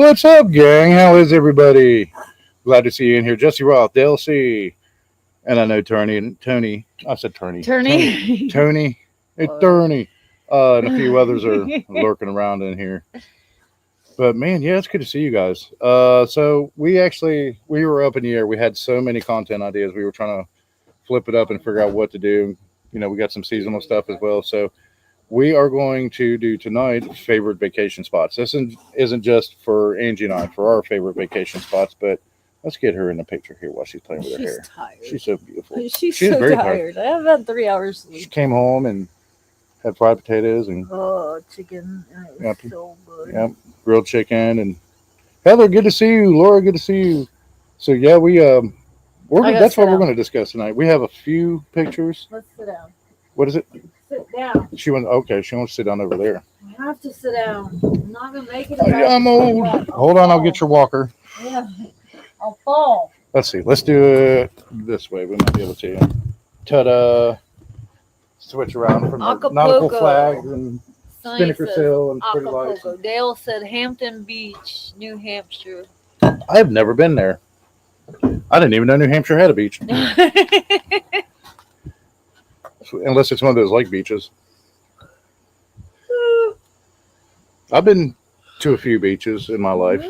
What's up, gang? How is everybody? Glad to see you in here. Jesse Roth, Dale C. And I know Tony. I said Tony. Tony. Hey, Tony. And a few others are lurking around in here. But man, yeah, it's good to see you guys. So we were up in the air. We had so many content ideas. We were trying to flip it up and figure out what to do. You know, we got some seasonal stuff as well. So we are going to do tonight favorite vacation spots. This isn't just for Angie and I, for our favorite vacation spots, but let's get her in the picture here while she's playing with her hair. Tired. She's so beautiful. She's so very tired. I have had 3 hours sleep. She came home and had fried potatoes and chicken. And it was so good. Yep, grilled chicken. And Heather, good to see you. Laura, good to see you. So yeah, that's what we're going to discuss tonight. We have a few pictures. Let's sit down. What is it? Sit down. She wants to sit down over there. I have to sit down. I'm not going to make it. I'm old. Hold on, I'll get your walker. Yeah, I'll fall. Let's see. Let's do it this way. We might be able to. Ta-da. Switch around from the nautical flags and spinnaker sail and pretty lights. Dale said Hampton Beach, New Hampshire. I have never been there. I didn't even know New Hampshire had a beach. Unless it's one of those lake beaches. I've been to a few beaches in my life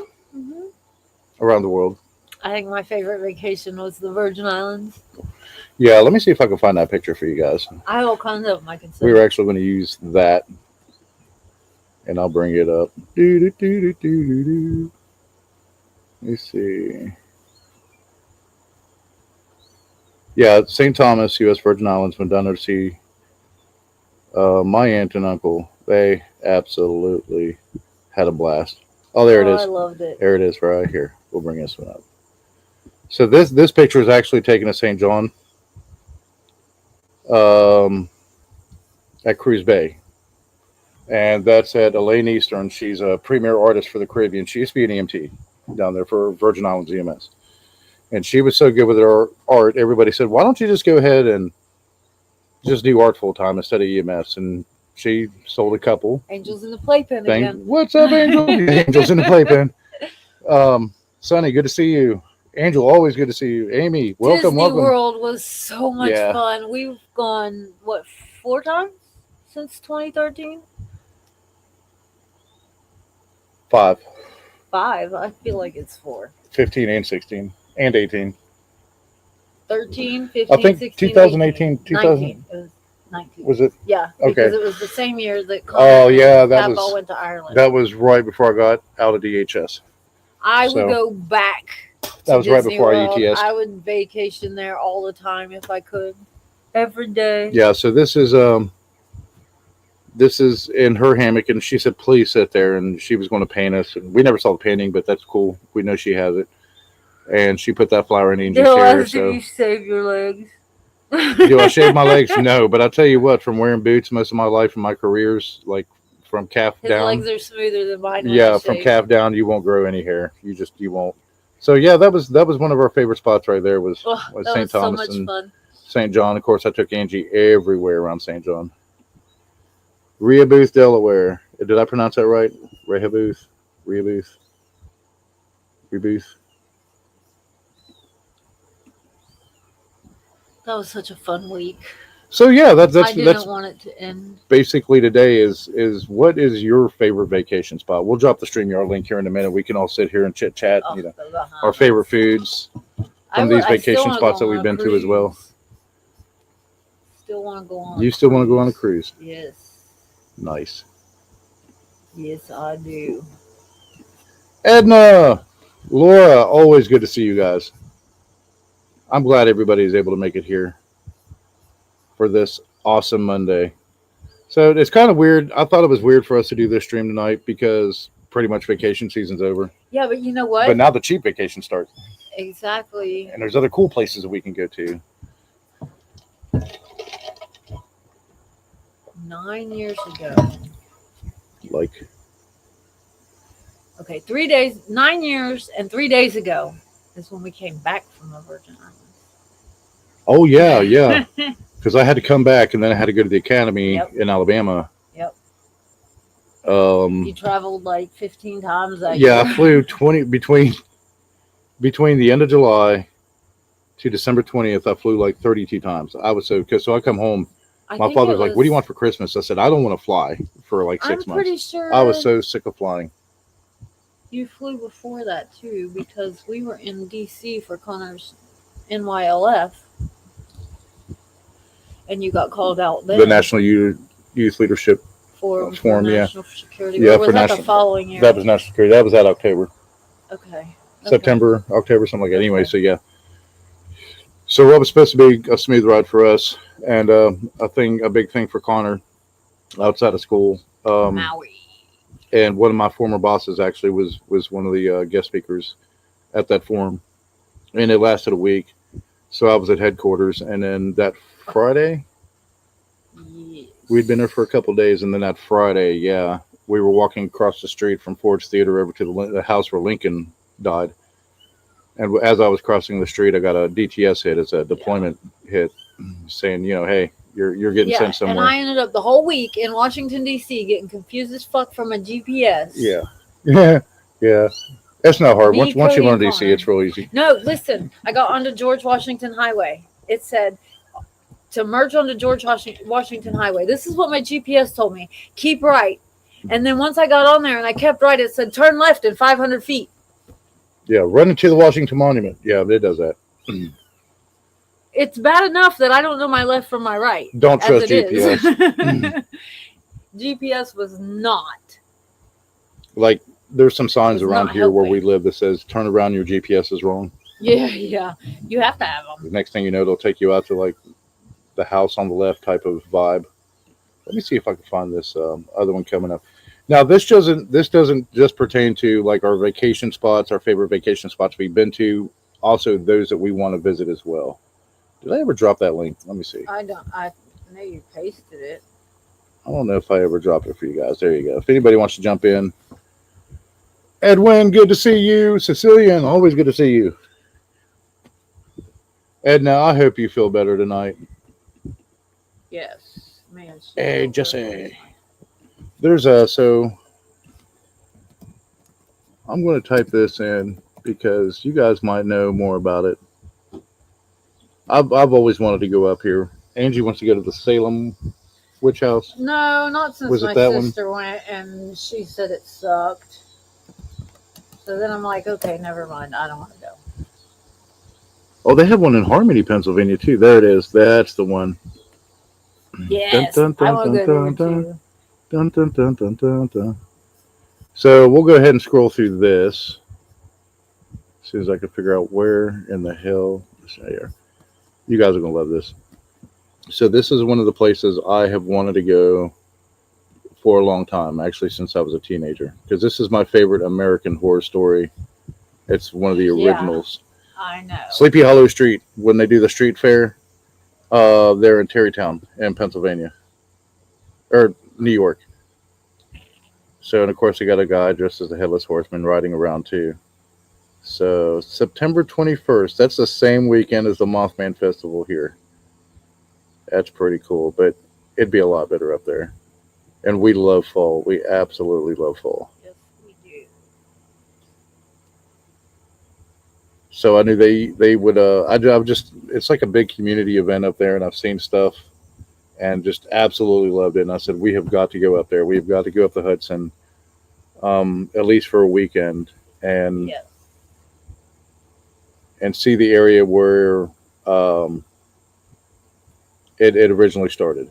around the world. I think my favorite vacation was the Virgin Islands. Yeah, let me see if I can find that picture for you guys. I have all kinds of them I can see. We were actually going to use that. And I'll bring it up. Let me see. Yeah, St. Thomas, U.S. Virgin Islands, went down there to see my aunt and uncle. They absolutely had a blast. Oh, there it is. I loved it. There it is right here. We'll bring this one up. So this picture is actually taken at St. John at Cruz Bay. And that's at Elaine Eastern. She's a premier artist for the Caribbean. She used to be an EMT down there for Virgin Islands EMS. And she was so good with her art, everybody said, why don't you just go ahead and just do art full time instead of EMS? And she sold a couple. Angels in the playpen again. What's up, Angel? Angels in the playpen. Sonny, good to see you. Angel, always good to see you. Amy, welcome. Disney World was so much fun. We've gone, 4 times since 2013? 5. 5. I feel like it's 4. 15 and 16 and 18. 13, 15, I think 16, 2018, 19. It was 19. Was it? Yeah. Okay. Because it was the same year that that went to Ireland. That was right before I got out of DHS. I would go back. That was Disney right before World. I ETS. I would vacation there all the time if I could. Every day. Yeah, so this is in her hammock, and she said, please sit there, and she was going to paint us. And we never saw the painting, but that's cool. We know she has it. And she put that flower in Angie's hair. So you save your legs. Do I shave my legs? No, but I'll tell you what, from wearing boots most of my life in my careers, like from calf down. His legs are smoother than mine. Yeah, from calf down, you won't grow any hair. You won't. So yeah, that was one of our favorite spots right there was St. Thomas and fun. St. John. Of course, I took Angie everywhere around St. John. Rehoboth, Delaware. Did I pronounce that right? Rehoboth. That was such a fun week. So yeah, that's want it to end. Basically today is what is your favorite vacation spot? We'll drop the StreamYard link here in a minute. We can all sit here and chit chat. Our favorite foods from these vacation spots that we've been to as well. Still want to go on. You still want to go on a cruise? Yes. Nice. Yes, I do. Edna, Laura, always good to see you guys. I'm glad everybody is able to make it here for this awesome Monday. So it's kind of weird. I thought it was weird for us to do this stream tonight because pretty much vacation season's over. Yeah, but you know what? But now the cheap vacations start. Exactly. And there's other cool places that we can go to. 9 years ago. Like. Okay, 3 days, 9 years and 3 days ago is when we came back from the Virgin Islands. Oh, yeah. Because I had to come back and then I had to go to the academy in Alabama. Yep. You traveled like 15 times that Yeah, year. I flew 20 between the end of July to December 20th. I flew like 32 times. I was so I come home. I My think father's it like, "What do you was. want for Christmas?" I said, "I don't want to fly for like I'm 6 months." pretty I was sure so sick of flying. you flew before that too, because we were in DC for Connor's NYLF, and you got called out The then National Youth Leadership for Forum, yeah, national security, yeah, or for was that the national. following year? That was national security. That was that October, Okay. Okay. September, October, something like that. Anyway, Okay. so yeah. So what was supposed to be a smooth ride for us, and a big thing for Connor outside of school. Maui. And one of my former bosses actually was one of the guest speakers at that forum, and it lasted a week. So I was at headquarters, and then that Friday Yes. we'd been there for a couple of days, and then that Friday, yeah, we were walking across the street from Ford's Theater over to the house where Lincoln died. And as I was crossing the street, I got a DTS hit, it's a deployment hit, saying, hey, you're getting sent And somewhere. I ended up the whole week in Washington D.C. getting confused as fuck from a GPS. Yeah, yeah, yeah. It's not hard. Me, Once you Cody, learn and DC, Connor. it's real easy. No, listen. I got onto George Washington Highway. It said to merge onto George Washington Highway. This is what my GPS told me. Keep right. And then once I got on there and I kept right, it said turn left in 500 feet. Yeah, run into the Washington Monument. Yeah, it does that. It's bad enough that I don't know my left from my right. Don't trust GPS. GPS was not. Like, there's some signs It's around not here where helping. we live that says turn around, your GPS is wrong. Yeah. You have to have them. The next thing you know, they'll take you out to like the house on the left type of vibe. Let me see if I can find this other one coming up. Now this doesn't just pertain to like our vacation spots, our favorite vacation spots we've been to, also those that we want to visit as well. Did I ever drop that link? Let me see. I know you pasted it. I don't know if I ever dropped it for you guys. There you go. If anybody wants to jump in. Edwin, good to see you. Cecilian, always good to see you. Edna, I hope you feel better tonight. Yes, man. Hey, Jesse. So I'm going to type this in because you guys might know more about it. I've always wanted to go up here. Angie wants to go to the Salem Witch House. No, not since Was it my that one? sister went and she said it sucked. So then I'm like, okay, never mind. I don't want to go. Oh, they have one in Harmony, Pennsylvania too. There it is. That's the one. Yes, Dun, dun, I want to dun, go there dun, too. Dun, dun, dun, dun, dun, dun. So we'll go ahead and scroll through this. As soon as I can figure out where in the hell. Here. You guys are going to love this. So this is one of the places I have wanted to go for a long time, actually since I was a teenager. Because this is my favorite American Horror Story. It's one of the originals. Yeah, I know. Sleepy Hollow Street, when they do the street fair, they're in Tarrytown in Pennsylvania. Or New York. So, and of course, they got a guy dressed as a headless horseman riding around too. So, September 21st, that's the same weekend as the Mothman Festival here. That's pretty cool, but it'd be a lot better up there. And we love fall. We absolutely love fall. Yes, we do. So I knew they would. I've just, it's like a big community event up there, and I've seen stuff, and just absolutely loved it. And I said, we have got to go up there. We've got to go up the Hudson, at least for a weekend, and Yes. and see the area where it originally started.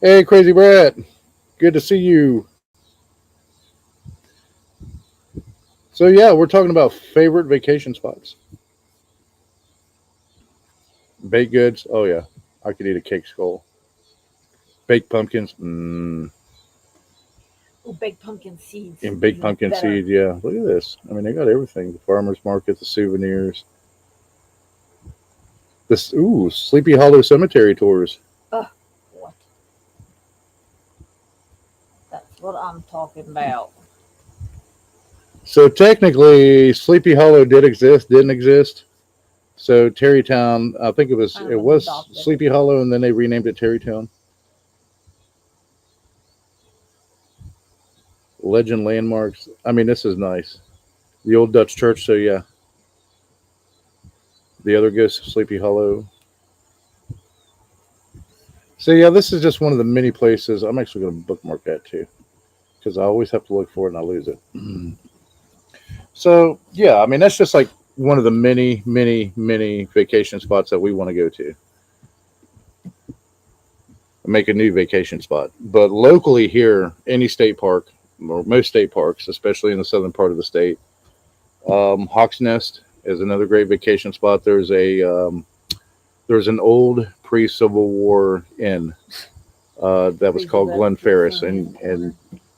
Hey, Crazy Brett, good to see you. So yeah, we're talking about favorite vacation spots. Baked goods. Oh yeah, I could eat a cake skull. Baked pumpkins. Oh, baked pumpkin seeds. And baked pumpkin better. seeds. Yeah, look at this. I mean, they got everything. The farmers market, the souvenirs. This Sleepy Hollow Cemetery tours. What? That's what I'm talking about. So technically, Sleepy Hollow didn't exist. So Tarrytown, I think it was adopted. Sleepy Hollow, and then they renamed it Tarrytown. Legend landmarks. I mean, this is nice. The old Dutch church. So yeah, the other ghost of Sleepy Hollow. So yeah, this is just one of the many places. I'm actually going to bookmark that too because I always have to look for it and I lose it. So yeah, I mean that's just like one of the many, many, many vacation spots that we want to go to. Make a new vacation spot. But locally here, any state park or most state parks, especially in the southern part of the state, Hawks Nest is another great vacation spot. There's an old pre-Civil War inn that was called Glen Ferris, and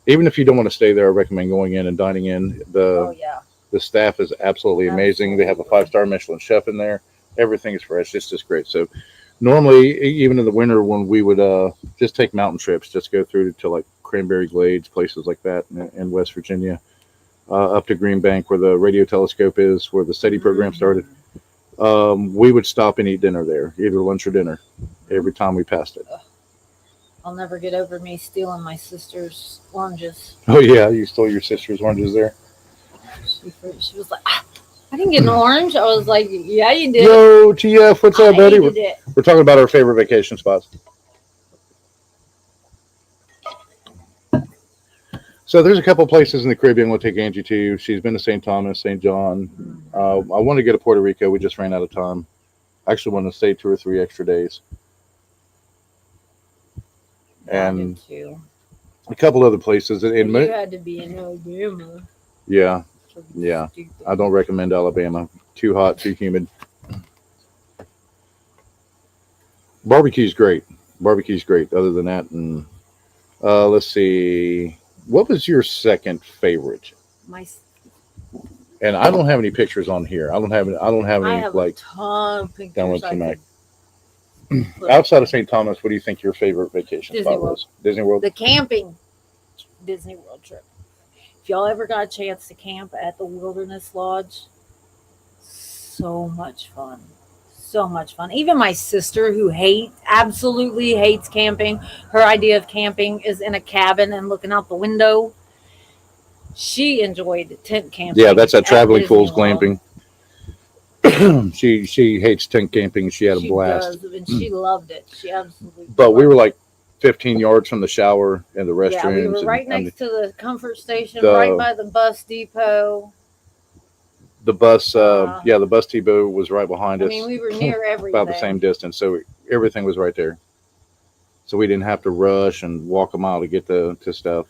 even if you don't want to stay there, I recommend going in and dining in. The staff is absolutely amazing. They have a 5-star Michelin chef in there. Everything is fresh. It's just great. So normally, even in the winter, when we would just take mountain trips, just go through to like Cranberry Glades, places like that in West Virginia, up to Green Bank, where the radio telescope is, where the SETI program started. We would stop and eat dinner there, either lunch or dinner, every time we passed it. I'll never get over me stealing my sister's oranges. Oh yeah, you stole your sister's oranges there. She was like, I didn't get an orange. I was like, yeah, you did. Yo, TF, what's up, buddy? We're talking about our favorite vacation spots. So there's a couple places in the Caribbean we'll take Angie to. She's been to St. Thomas, St. John. I want to go to Puerto Rico. We just ran out of time. I actually want to stay 2 or 3 extra days. And a couple other places. You had to be in Alabama. Yeah. I don't recommend Alabama. Too hot, too humid. Barbecue's great. Other than that, and let's see. What was your second favorite? And I don't have any pictures on here. I don't have any like a ton of pictures. Download tonight. Outside of St. Thomas, what do you think your favorite vacation spot was? Disney World. The camping Disney World trip. If y'all ever got a chance to camp at the Wilderness Lodge, so much fun. Even my sister, who absolutely hates camping, her idea of camping is in a cabin and looking out the window. She enjoyed tent camping. Yeah, that's at Traveling Fools Glamping. she hates tent camping. She had a blast. And she loved it. She absolutely. But we were like 15 yards from the shower and the restrooms. Yeah, we were right next to the comfort station, right by the bus depot. The bus depot was right behind us. I mean, we were near everything. About the same distance, so everything was right there. So we didn't have to rush and walk a mile to get to stuff.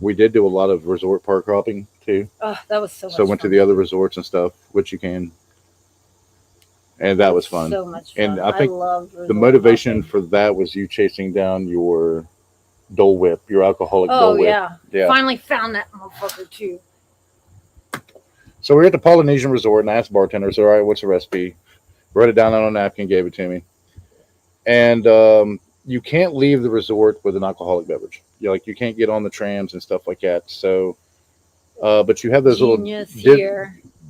We did do a lot of resort park hopping too. Oh, that was so much fun. So went to the other resorts and stuff, which you can. And that was fun. So much fun. And I think the motivation for that was you chasing down your Dole Whip, your alcoholic Dole Whip. Oh, yeah. Finally found that motherfucker too. So we're at the Polynesian Resort, and I asked the bartender, all right, what's the recipe? Wrote it down on a napkin, gave it to me. And you can't leave the resort with an alcoholic beverage. You can't get on the trams and stuff like that. So, but you have those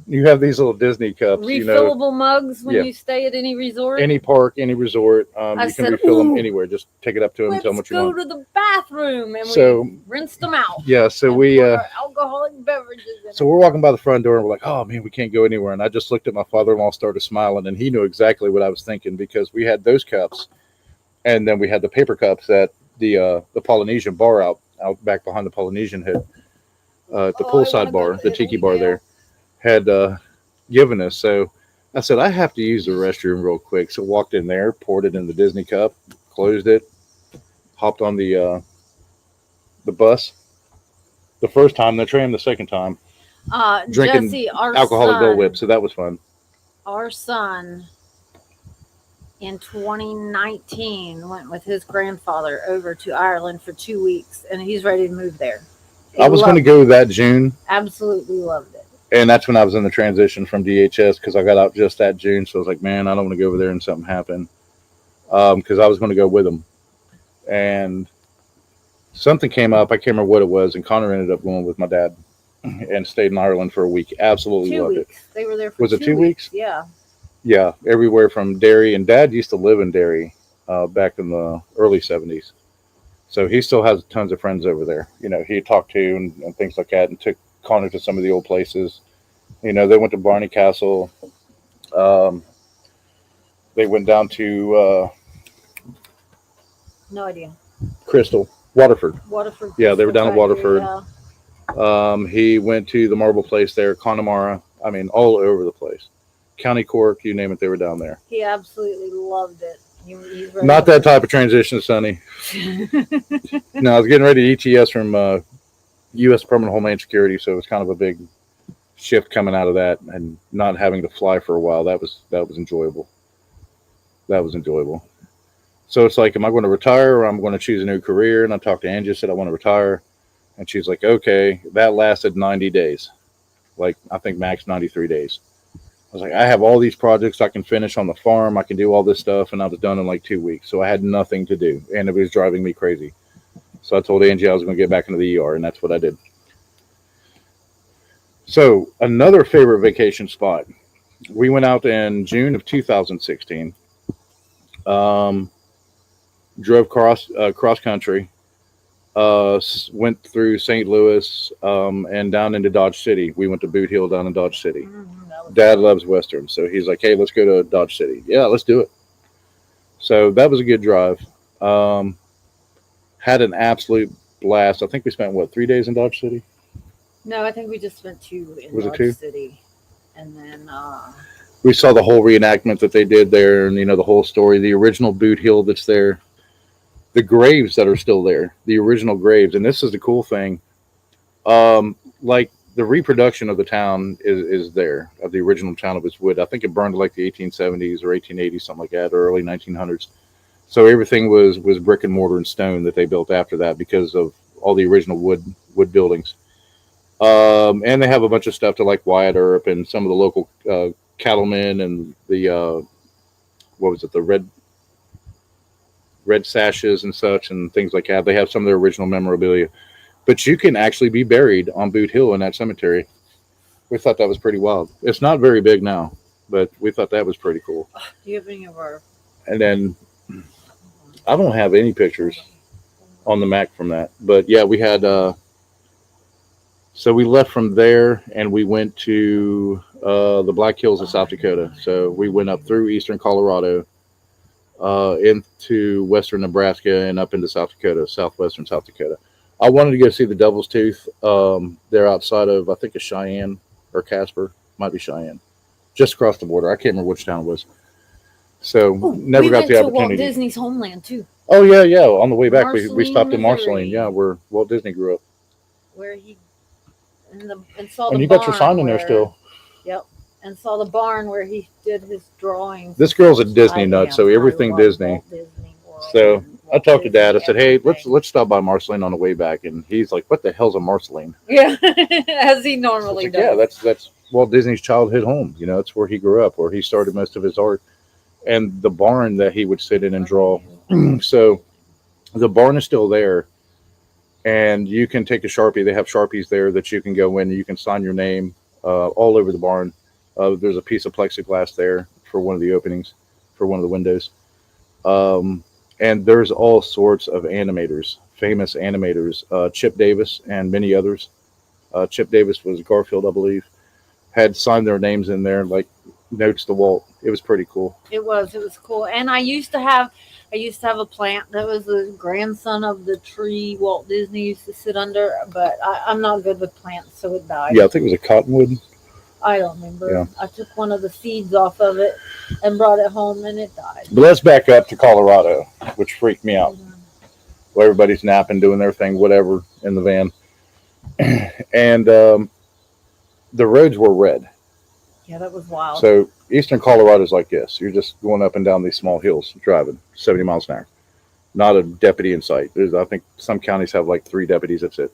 you have these little Disney cups. Refillable mugs when you stay at any resort? Any park, any resort. You can refill them anywhere. Just take it up to them and tell them what you want. Let's go to the bathroom. And we rinsed them out. Yeah, so we... alcoholic beverages. So we're walking by the front door and we're like, oh, man, we can't go anywhere. And I just looked at my father-in-law, started smiling, and he knew exactly what I was thinking because we had those cups. And then we had the paper cups at the Polynesian bar out back behind the Polynesian head. The poolside bar, the tiki bar there. Had given us. So I said, I have to use the restroom real quick. So walked in there, poured it in the Disney cup, closed it, hopped on the bus. The first time, the tram the second time. Drinking Jesse, alcoholic Dole Whip. So that was fun. Our son in 2019 went with his grandfather over to Ireland for 2 weeks, and he's ready to move there. I was going to go that June. Absolutely loved it. And that's when I was in the transition from DHS because I got out just that June. So I was like, man, I don't want to go over there and something happen. Because I was going to go with him. And something came up. I can't remember what it was. And Connor ended up going with my dad and stayed in Ireland for a week. Absolutely loved it. They were there for 2 weeks. Was it 2 weeks? Yeah. Yeah. Everywhere from Derry. And Dad used to live in Derry back in the early 70s. So he still has tons of friends over there. He talked to and things like that, and took Connor to some of the old places. They went to Barney Castle. Um, they went down to No idea. Crystal, Waterford. Waterford. Yeah, they were down at Waterford. Yeah. He went to the Marble Place there, Connemara. I mean, all over the place. County Cork, you name it, they were down there. He absolutely loved it. He's Not that type of transition, Sonny. No, I was getting ready to ETS from U.S. Permanent Homeland Security, so it was kind of a big shift coming out of that, and not having to fly for a while. That was enjoyable. That was enjoyable. So it's like, am I going to retire, or I'm going to choose a new career? And I talked to Angie, said I want to retire, and she's like, okay. That lasted 90 days, like I think max 93 days. I was like, I have all these projects I can finish on the farm. I can do all this stuff, and I was done in like 2 weeks. So I had nothing to do, and it was driving me crazy. So I told Angie I was going to get back into the ER, and that's what I did. So another favorite vacation spot. We went out in June of 2016. Drove cross country. Went through St. Louis and down into Dodge City. We went to Boot Hill down in Dodge City. Dad loves Western, so he's like, hey, let's go to Dodge City. Yeah, let's do it. So that was a good drive. Had an absolute blast. I think we spent, 3 days in Dodge City? No, I think we just spent 2 in Was it Dodge 2? City. And then we saw the whole reenactment that they did there, and the whole story, the original Boot Hill that's there, the graves that are still there, the original graves. And this is the cool thing. Like the reproduction of the town is there, of the original town of its wood. I think it burned like the 1870s or 1880s, something like that, or early 1900s. So everything was brick and mortar and stone that they built after that because of all the original wood buildings. And they have a bunch of stuff to like Wyatt Earp and some of the local cattlemen and the the red sashes and such and things like that. They have some of their original memorabilia. But you can actually be buried on Boot Hill in that cemetery. We thought that was pretty wild. It's not very big now, but we thought that was pretty cool. Do you have any of our... And then I don't have any pictures on the Mac from that. But yeah, we had... So we left from there and we went to the Black Hills of South Dakota. So we went up through eastern Colorado, into western Nebraska, and up into South Dakota, southwestern South Dakota. I wanted to go see the Devil's Tooth. They're outside of, I think, Cheyenne or Casper. Might be Cheyenne. Just across the border. I can't remember which town it was. So never got the opportunity. Walt Disney's homeland too. Oh yeah. On the way back, we stopped in Missouri. Marceline. Yeah, where Walt Disney grew up. Where he and saw the and you barn got your sign in there still. Yep. And saw the barn where he did his drawings. This girl's a Disney nut, so everything Disney. So I talked to Dad. I said, "Hey, let's stop by Marceline on the way back." And he's like, "What the hell's a Marceline?" Yeah, as he normally does. Yeah, that's Walt Disney's childhood home. It's where he grew up, where he started most of his art, and the barn that he would sit in and draw. So the barn is still there, and you can take a Sharpie. They have Sharpies there that you can go in and you can sign your name all over the barn. There's a piece of plexiglass there for one of the openings, for one of the windows. And there's all sorts of animators, famous animators, Chip Davis and many others. Chip Davis was Garfield, I believe, had signed their names in there, like notes to Walt. It was pretty cool. It was cool. And I used to have a plant that was the grandson of the tree Walt Disney used to sit under, but I'm not good with plants, so it died. Yeah, I think it was a cottonwood. I don't remember. Yeah. I took one of the seeds off of it and brought it home, and it died. But let's back up to Colorado, which freaked me out. Where everybody's napping, doing their thing, whatever, in the van. And the roads were red. Yeah, that was wild. So eastern Colorado is like this. You're just going up and down these small hills, driving 70 miles an hour. Not a deputy in sight. I think some counties have like 3 deputies. That's it.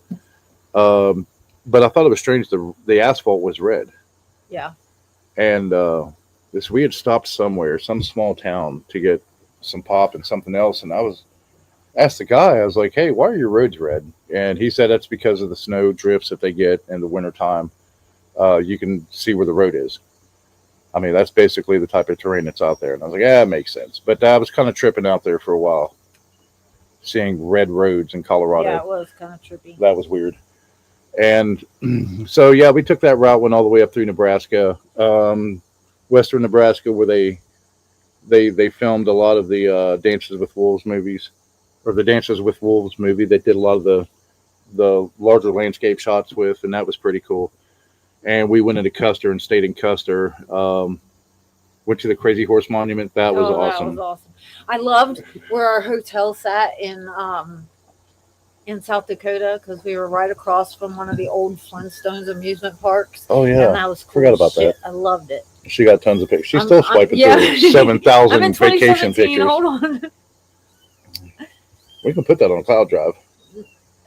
But I thought it was strange. The asphalt was red. Yeah. And we had stopped somewhere, some small town, to get some pop and something else. And I asked the guy, I was like, hey, why are your roads red? And he said that's because of the snow drifts that they get in the wintertime. You can see where the road is. I mean, that's basically the type of terrain that's out there. And I was like, yeah, it makes sense. But I was kind of tripping out there for a while. seeing red roads in Colorado. Yeah, it was kind of trippy. That was weird. And so yeah, we took that route, went all the way up through Nebraska, western Nebraska, where they filmed a lot of the Dances with Wolves movies, or the Dances with Wolves movie. They did a lot of the larger landscape shots with, and that was pretty cool. And we went into Custer and stayed in Custer. Went to the Crazy Horse Monument. That was awesome. That was awesome. I loved where our hotel sat in South Dakota, because we were right across from one of the old Flintstones amusement parks. Oh yeah, and that was cool. Forgot about that. I loved it. She got tons of pictures. She's still swiping through 7,000 vacation pictures. Hold on. We can put that on a cloud drive.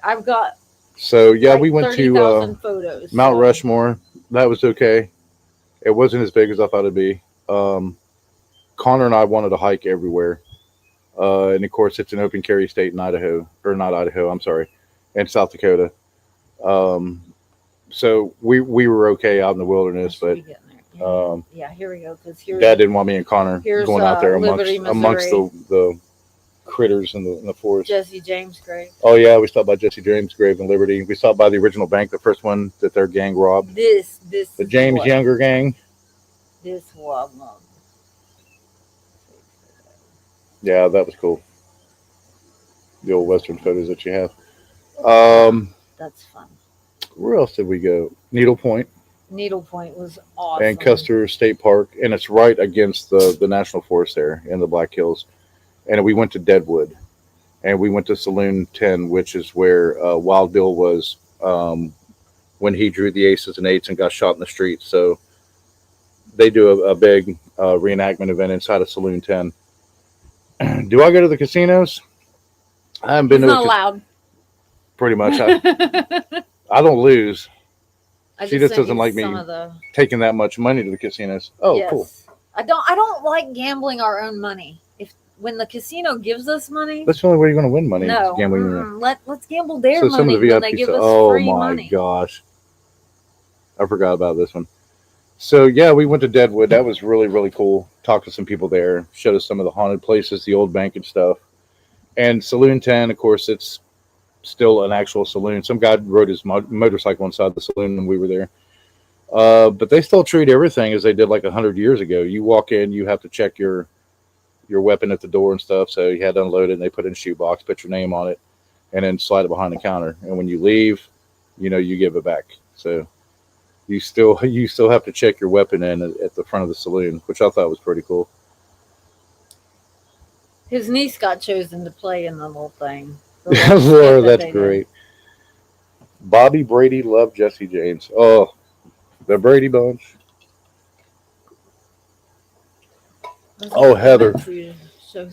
I've got. So yeah, we went to photos, Mount Rushmore. That was okay. It wasn't as big as I thought it'd be. Connor and I wanted to hike everywhere. And of course, it's an open carry state in Idaho, or not Idaho, I'm sorry, in South Dakota. So we were okay out in the wilderness, but yeah, here we go. Because Dad didn't want me and Connor going out there amongst the critters in the forest. Jesse James' grave. Oh yeah, we stopped by Jesse James' grave in Liberty. We stopped by the original bank, the first one that their gang robbed. The James Younger gang. This one. Yeah, that was cool. The old Western photos that you have. That's fun. Where else did we go? Needle Point. Needle Point was awesome. And Custer State Park, and it's right against the National Forest there in the Black Hills. And we went to Deadwood, and we went to Saloon 10, which is where Wild Bill was when he drew the aces and eights and got shot in the street. So they do a big reenactment event inside of Saloon 10. Do I go to the casinos? I haven't been to not allowed. Pretty much. I don't lose. She just doesn't like me taking that much money to the casinos. Oh, yes. Cool. I don't like gambling our own money. When the casino gives us money, that's the only way you're going to win money. No, gambling. Let's gamble their money when they give us free money. Oh my gosh, I forgot about this one. So yeah, we went to Deadwood. That was really, really cool. Talked to some people there. Showed us some of the haunted places, the old bank and stuff. And Saloon 10, of course, it's still an actual saloon. Some guy rode his motorcycle inside the saloon when we were there. But they still treat everything as they did like 100 years ago. You walk in, you have to check your weapon at the door and stuff. So you had to unload it, and they put it in a shoebox, put your name on it, and then slide it behind the counter. And when you leave, you give it back. So you still have to check your weapon in at the front of the saloon, which I thought was pretty cool. His niece got chosen to play in the little thing. Well, that's great. Bobby Brady loved Jesse James. Oh, the Brady Bunch. Oh, Heather.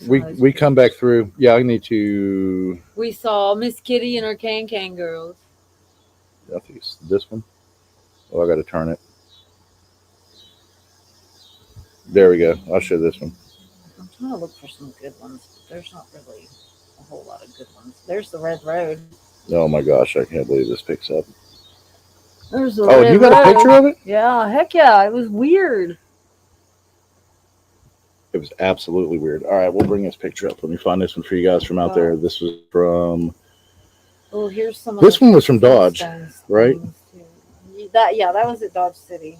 We come back through. Yeah, I need to. We saw Miss Kitty and her Can girls. I think it's this one. Oh, I got to turn it. There we go. I'll show this one. I'm trying to look for some good ones, but there's not really a whole lot of good ones. There's the Red Road. Oh my gosh, I can't believe this picks up. There's the Red you got Road. A picture of it? Yeah, heck yeah. It was weird. It was absolutely weird. All right, we'll bring this picture up. Let me find this one for you guys from out there. This was from. Oh, here's some. This one was from Dodge, right? That was at Dodge City.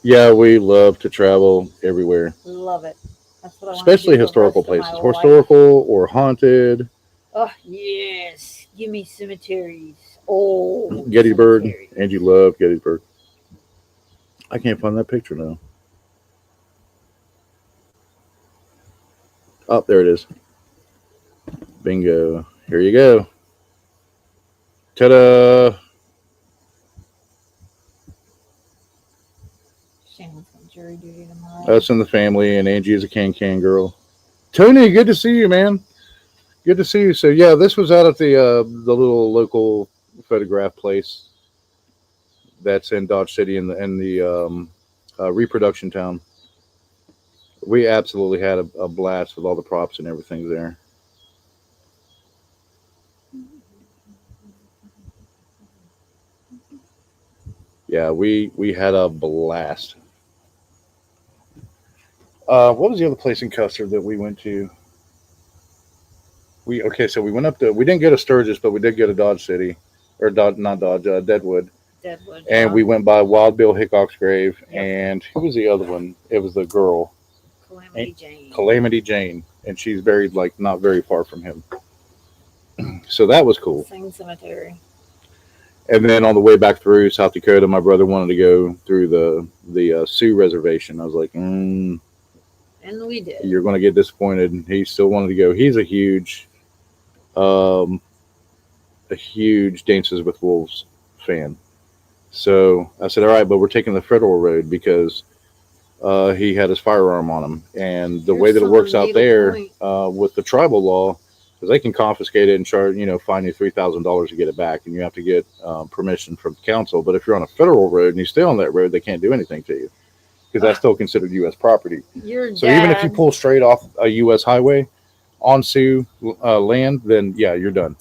Yeah, we love to travel everywhere. Love it. That's what I want. Especially historical places, historical or haunted. Oh yes, give me cemeteries. Oh, Gettysburg. Angie loved Gettysburg. I can't find that picture now. Oh, there it is. Bingo. Here you go. Ta-da! Shannon's got jury duty tomorrow. Us and the family, and Angie is a can girl. Tony, good to see you, man. Good to see you. So yeah, this was out at the little local photograph place that's in Dodge City in the reproduction town. We absolutely had a blast with all the props and everything there. Yeah, we had a blast. What was the other place in Custer that we went to? So we went up to. We didn't go to Sturgis, but we did go to Dodge City, or not Dodge, Deadwood, Deadwood. and we went by Wild Bill Hickok's grave. Yep. And who was the other one? It was the girl, Calamity Jane, and she's buried like not very far from him. So that was cool. Same cemetery. And then on the way back through South Dakota, my brother wanted to go through the Sioux reservation. I was like, and we did. You're going to get disappointed. He still wanted to go. He's a huge Dances with Wolves fan. So I said, all right, but we're taking the federal road because he had his firearm on him. And the way that it works out there with the tribal law, because they can confiscate it and charge, fine you $3,000 to get it back, and you have to get permission from the council. But if you're on a federal road and you stay on that road, they can't do anything to you because that's still considered U.S. property. So even if you pull straight off a U.S. highway on Sioux land, then yeah, you're done.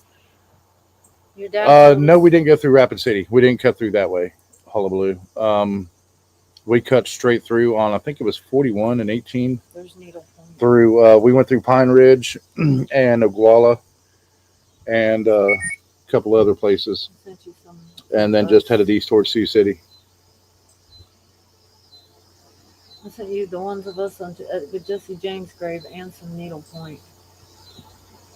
Your dad? No, we didn't go through Rapid City. We didn't cut through that way. Hullabaloo. We cut straight through on, I think it was 41 and 18. There's Needle Point. We went through Pine Ridge and Oglala and a couple other places, and then just headed east towards Sioux City. I sent you the ones of us with Jesse James' grave and some Needle Point.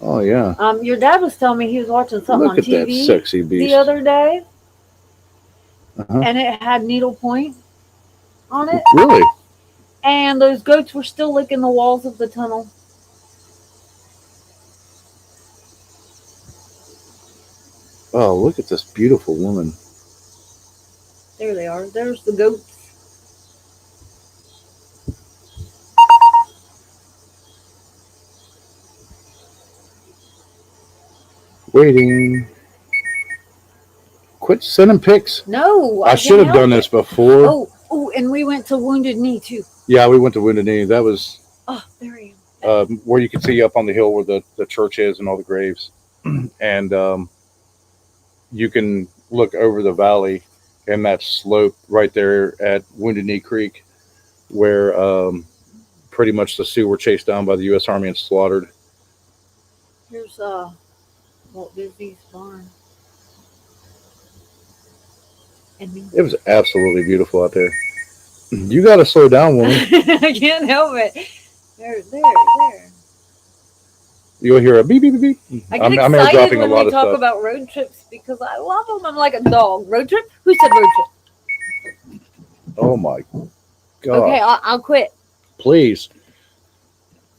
Oh yeah. Your dad was telling me he was watching something on TV that sexy beast the other day, and it had Needle Point on it. Really? And those goats were still licking the walls of the tunnel. Oh, look at this beautiful woman. There they are. There's the goats. Waiting. Quit sending pics. No, I should have done this before. Oh, and we went to Wounded Knee too. Yeah, we went to Wounded Knee. That was there he is. Where you can see up on the hill where the church is and all the graves. And you can look over the valley and that slope right there at Wounded Knee Creek where pretty much the Sioux were chased down by the U.S. Army and slaughtered. Here's Walt Disney's barn. It was absolutely beautiful out there. You got to slow down, woman. I can't help it. There. You'll hear a beep, beep, beep, beep. I get excited when we talk about road trips because I love them. I'm like a dog. Road trip? Who said road trip? Oh, my God. Okay, I'll quit. Please.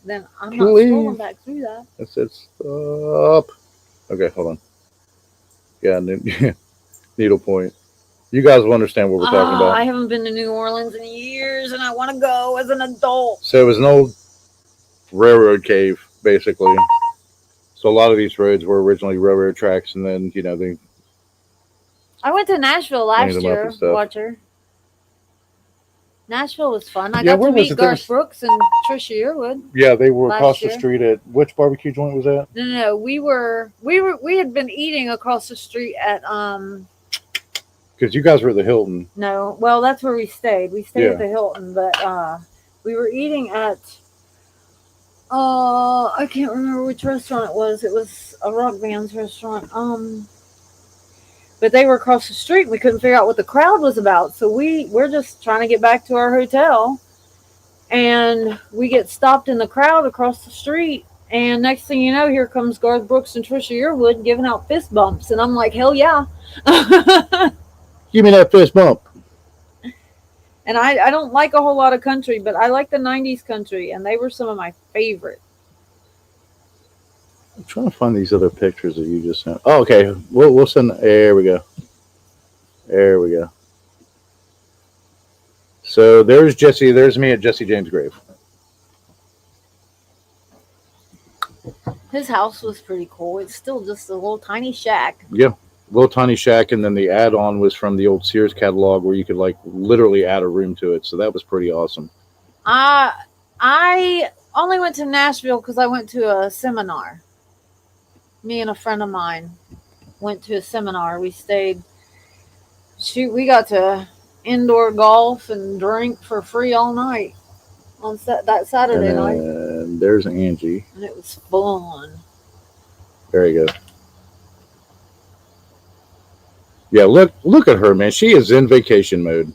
Then I'm not scrolling back through that. It said stop. Okay, hold on. Yeah, Needle Point. You guys will understand what we're talking about. I haven't been to New Orleans in years, and I want to go as an adult. So it was an old railroad cave, basically. So a lot of these roads were originally railroad tracks, and then, they... I went to Nashville last year, Watcher. Nashville was fun. I got to meet Garth Brooks and Trisha Yearwood. Yeah, they were across the street at... Which barbecue joint was that? No. We had been eating across the street at... Because you guys were at the Hilton. No, well, that's where we stayed. We stayed at the Hilton, but we were eating at, I can't remember which restaurant it was. It was a rock band's restaurant. But they were across the street. And we couldn't figure out what the crowd was about. So we're just trying to get back to our hotel. And we get stopped in the crowd across the street. And next thing you know, here comes Garth Brooks and Trisha Yearwood giving out fist bumps. And I'm like, hell yeah. Give me that fist bump. And I don't like a whole lot of country, but I like the 90s country, and they were some of my favorite. I'm trying to find these other pictures that you just sent. Oh, okay. We'll send... There we go. So there's Jesse. There's me at Jesse James' grave. His house was pretty cool. It's still just a little tiny shack. Yeah. Little tiny shack, and then the add-on was from the old Sears catalog where you could literally add a room to it. So that was pretty awesome. I only went to Nashville because I went to a seminar. Me and a friend of mine went to a seminar. We stayed. We got to indoor golf and drink for free all night. on that Saturday night. And there's Angie. And it was fun. There you go. Yeah, look at her, man. She is in vacation mode.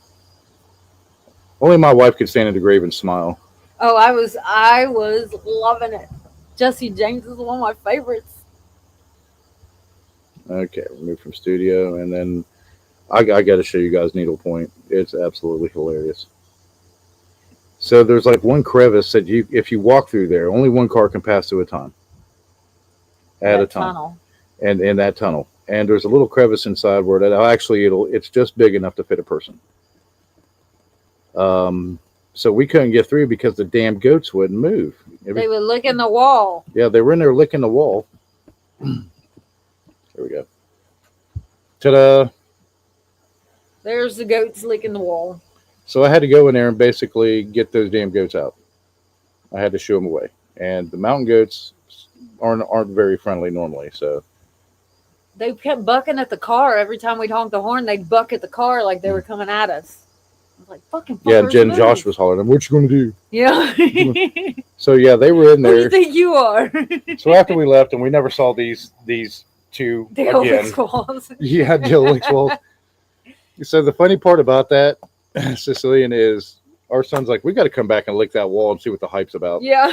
Only my wife could stand in the grave and smile. Oh, I was loving it. Jesse James is one of my favorites. Okay, remove from studio, and then I got to show you guys Needlepoint. It's absolutely hilarious. So there's like one crevice that if you walk through there, only one car can pass through a time. At a time. Tunnel. And in that tunnel. And there's a little crevice inside where it's just big enough to fit a person. So we couldn't get through because the damn goats wouldn't move. They were licking the wall. Yeah, they were in there licking the wall. There we go. Ta-da! There's the goats licking the wall. So I had to go in there and basically get those damn goats out. I had to shoo them away. And the mountain goats aren't very friendly normally, so. They kept bucking at the car. Every time we'd honk the horn, they'd buck at the car like they were coming at us. I was like, fucking fuckers. Yeah, Jen and Josh was hollering, what you going to do? Yeah. So, yeah, they were in there. Who do you think you are? So after we left, and we never saw these two again. Yeah, Dill Walls. So the funny part about that, Sicilian, is our son's like, we got to come back and lick that wall and see what the hype's about. Yeah.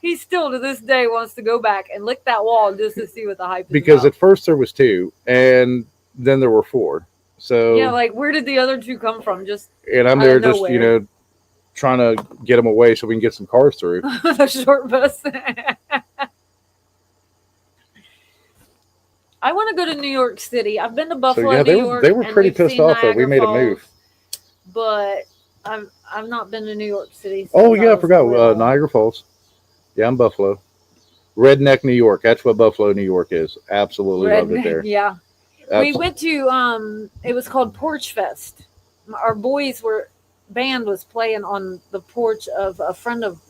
He still to this day wants to go back and lick that wall just to see what the hype is because about. At first there was 2, and then there were 4. So yeah, like where did the other 2 come from? And I'm there just, trying to get them away so we can get some cars through. The short bus. I want to go to New York City. I've been to Buffalo, New York. They were pretty pissed off that we made a move. But I've not been to New York City. Oh yeah, I forgot Niagara Falls. Yeah, I'm Buffalo. Redneck New York. That's what Buffalo, New York is. Absolutely love it there. Yeah. We went to it was called Porch Fest. Our band was playing on the porch of a friend of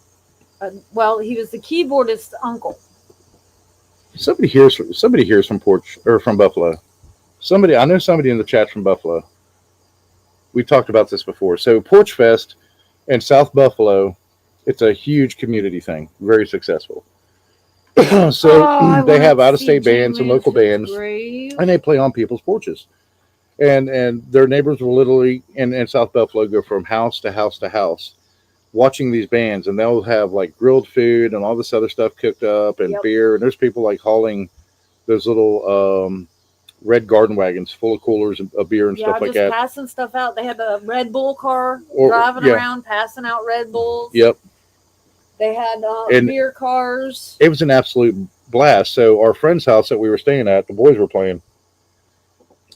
he was the keyboardist's uncle. Somebody here's from Buffalo. I know somebody in the chat from Buffalo. We talked about this before. So Porch Fest in South Buffalo, it's a huge community thing, very successful. So they have out-of-state bands and local bands, and they play on people's porches. And their neighbors will literally in South Buffalo go from house to house to house, watching these bands, and they'll have like grilled food and all this other stuff cooked up and beer. And there's people like hauling those little red garden wagons full of coolers of beer and stuff like that. Passing stuff out. They had the Red Bull car driving around, passing out Red Bulls. Yep. They had beer cars. It was an absolute blast. So our friend's house that we were staying at, the boys were playing.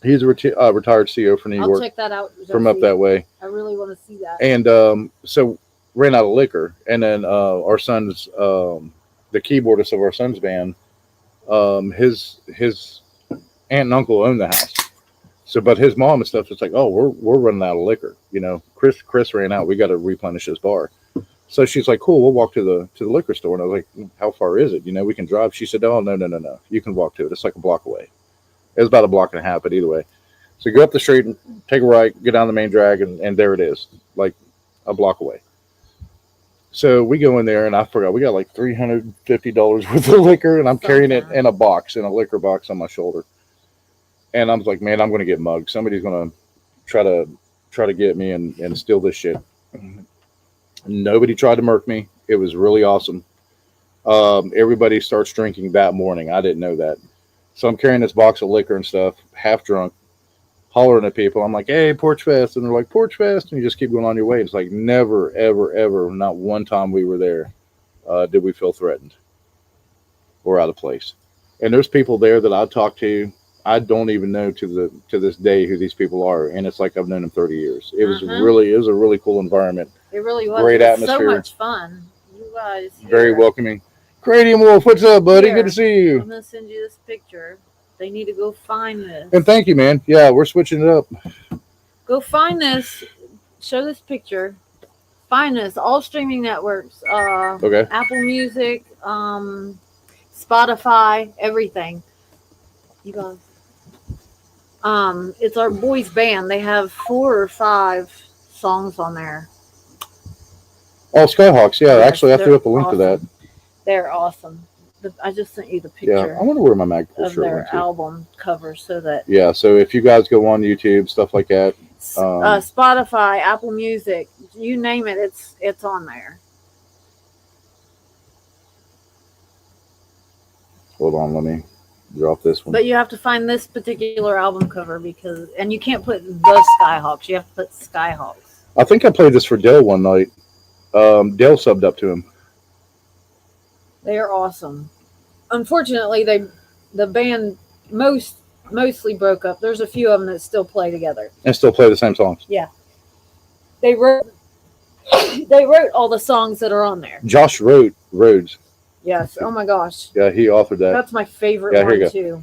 He's a retired CEO for New York. I'll check that out. From up that way. I really want to see that. And so ran out of liquor, and then our son's the keyboardist of our son's band, his aunt and uncle owned the house. So, but his mom and stuff was like, oh, we're running out of liquor. Chris ran out. We got to replenish his bar. So she's like, cool, we'll walk to the liquor store. And I was like, how far is it? We can drive. She said, oh, no. You can walk to it. It's like a block away. It was about a block and a half, but either way. So go up the street and take a right, get down the main drag, and there it is, like a block away. So we go in there, and I forgot, we got like $350 worth of liquor, and I'm carrying it in a liquor box on my shoulder. And I was like, man, I'm going to get mugged. Somebody's going to try to get me and steal this shit. Nobody tried to murk me. It was really awesome. Everybody starts drinking that morning. I didn't know that. So I'm carrying this box of liquor and stuff, half drunk, hollering at people. I'm like, hey, Porch Fest. And they're like, Porch Fest. And you just keep going on your way. It's like never, ever, ever, not one time we were there did we feel threatened or out of place. And there's people there that I talk to. I don't even know to this day who these people are. And it's like I've known them 30 years. It was a really cool environment. It really was. Great atmosphere. So much fun. You guys. Very welcoming. Cranium Wolf, what's up, buddy? Good to see you. I'm going to send you this picture. They need to go find this. And thank you, man. Yeah, we're switching it up. Go find this. Show this picture. Find this. All streaming networks. Okay. Apple Music, Spotify, everything. You guys. It's our boys band. They have 4 or 5 songs on there. Oh, Skyhawks. Yeah, Yes, actually, I threw up a link to that. awesome. They're awesome. I just sent you the Yeah, picture I wonder where my Magpul of shirt their went to. album cover, so that Yeah, so if you guys go on YouTube, stuff like that, Spotify, Apple Music, you name it, it's on there. hold on, let me drop this one. But you have to find this particular album cover and you can't put the Skyhawks. You have to put Skyhawks. I think I played this for Dale one night. Dale subbed up to him. They are awesome. Unfortunately, the band mostly broke up. There's a few of them that still play together And still play the same songs. Yeah, they wrote all the songs that are on there. Josh wrote Rhodes. Yes. Oh my gosh. Yeah, he authored that. That's my favorite one too.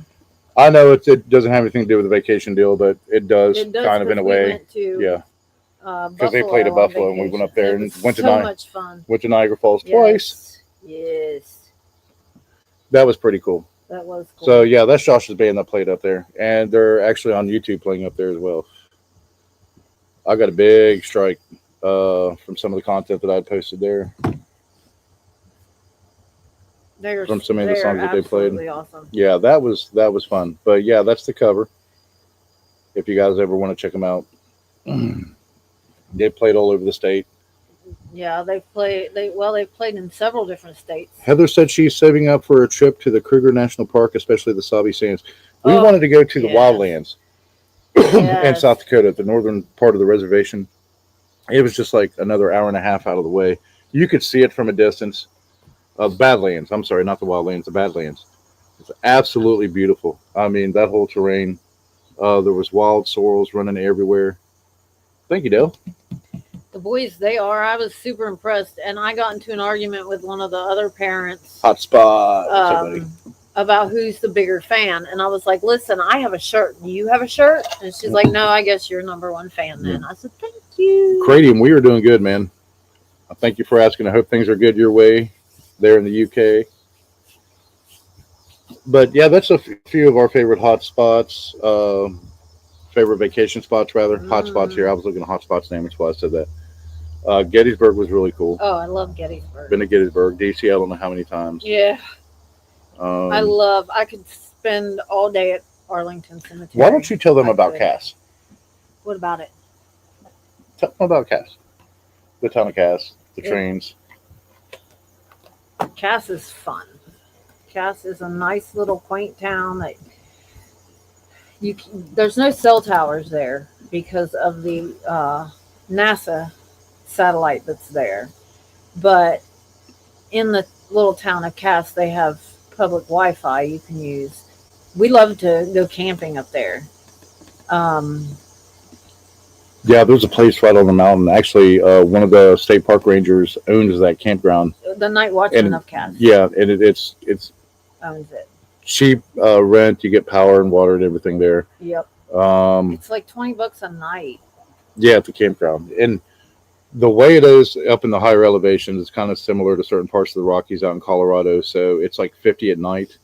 I know it doesn't have anything to do with the vacation deal, but it does kind of in a way. Went to, yeah. Because they played at Buffalo and we went up there and went to much fun. Went to Niagara Falls twice. Yes. That was pretty cool. That was cool. So yeah, that's Josh's band that played up there, and they're actually on YouTube playing up there as well. I got a big strike from some of the content that I posted there. From some of the songs that they played. Awesome. Yeah, that was fun. But yeah, that's the cover. If you guys ever want to check them out, they played all over the state. Yeah, they've played in several different states. Heather said she's saving up for a trip to the Kruger National Park, especially the Sabi Sands. We wanted to go to the Wildlands in South Dakota, the northern part of the reservation. It was just like another hour and a half out of the way. You could see it from a distance. Badlands. I'm sorry, not the Wildlands, the Badlands. It's absolutely beautiful. I mean, that whole terrain. There was wild sorrels running everywhere. Thank you, Dale. The boys, I was super impressed, and I got into an argument with one of the other parents. Hotspot. About who's the bigger fan, and I was like, "Listen, I have a shirt. Do you have a shirt?" And she's like, "No, I guess you're number one fan then." I said, "Thank you." Cradium, we are doing good, man. Thank you for asking. I hope things are good your way there in the UK. But yeah, that's a few of our favorite hot spots, favorite vacation spots rather. Hot spots here. I was looking at hot spots name, that's why I said that. Gettysburg was really cool. Oh, I love Gettysburg. Been to Gettysburg. DC, I don't know how many times. Yeah. I could spend all day at Arlington Cemetery. Why don't you tell them about Cass? What about it? Tell them about Cass. The town of Cass, the trains. Cass is fun. Cass is a nice little quaint town that there's no cell towers there because of the NASA satellite that's there. But in the little town of Cass, they have public Wi-Fi you can use. We love to go camping up there. Yeah, there's a place right on the mountain. Actually, one of the state park rangers owns that campground. The Night Watchman of Cass. Yeah, and it's owns it. Cheap rent. You get power and water and everything there. Yep. It's like $20 a night. Yeah, at the campground. And the way it is up in the higher elevations is kind of similar to certain parts of the Rockies out in Colorado. So it's like 50 at night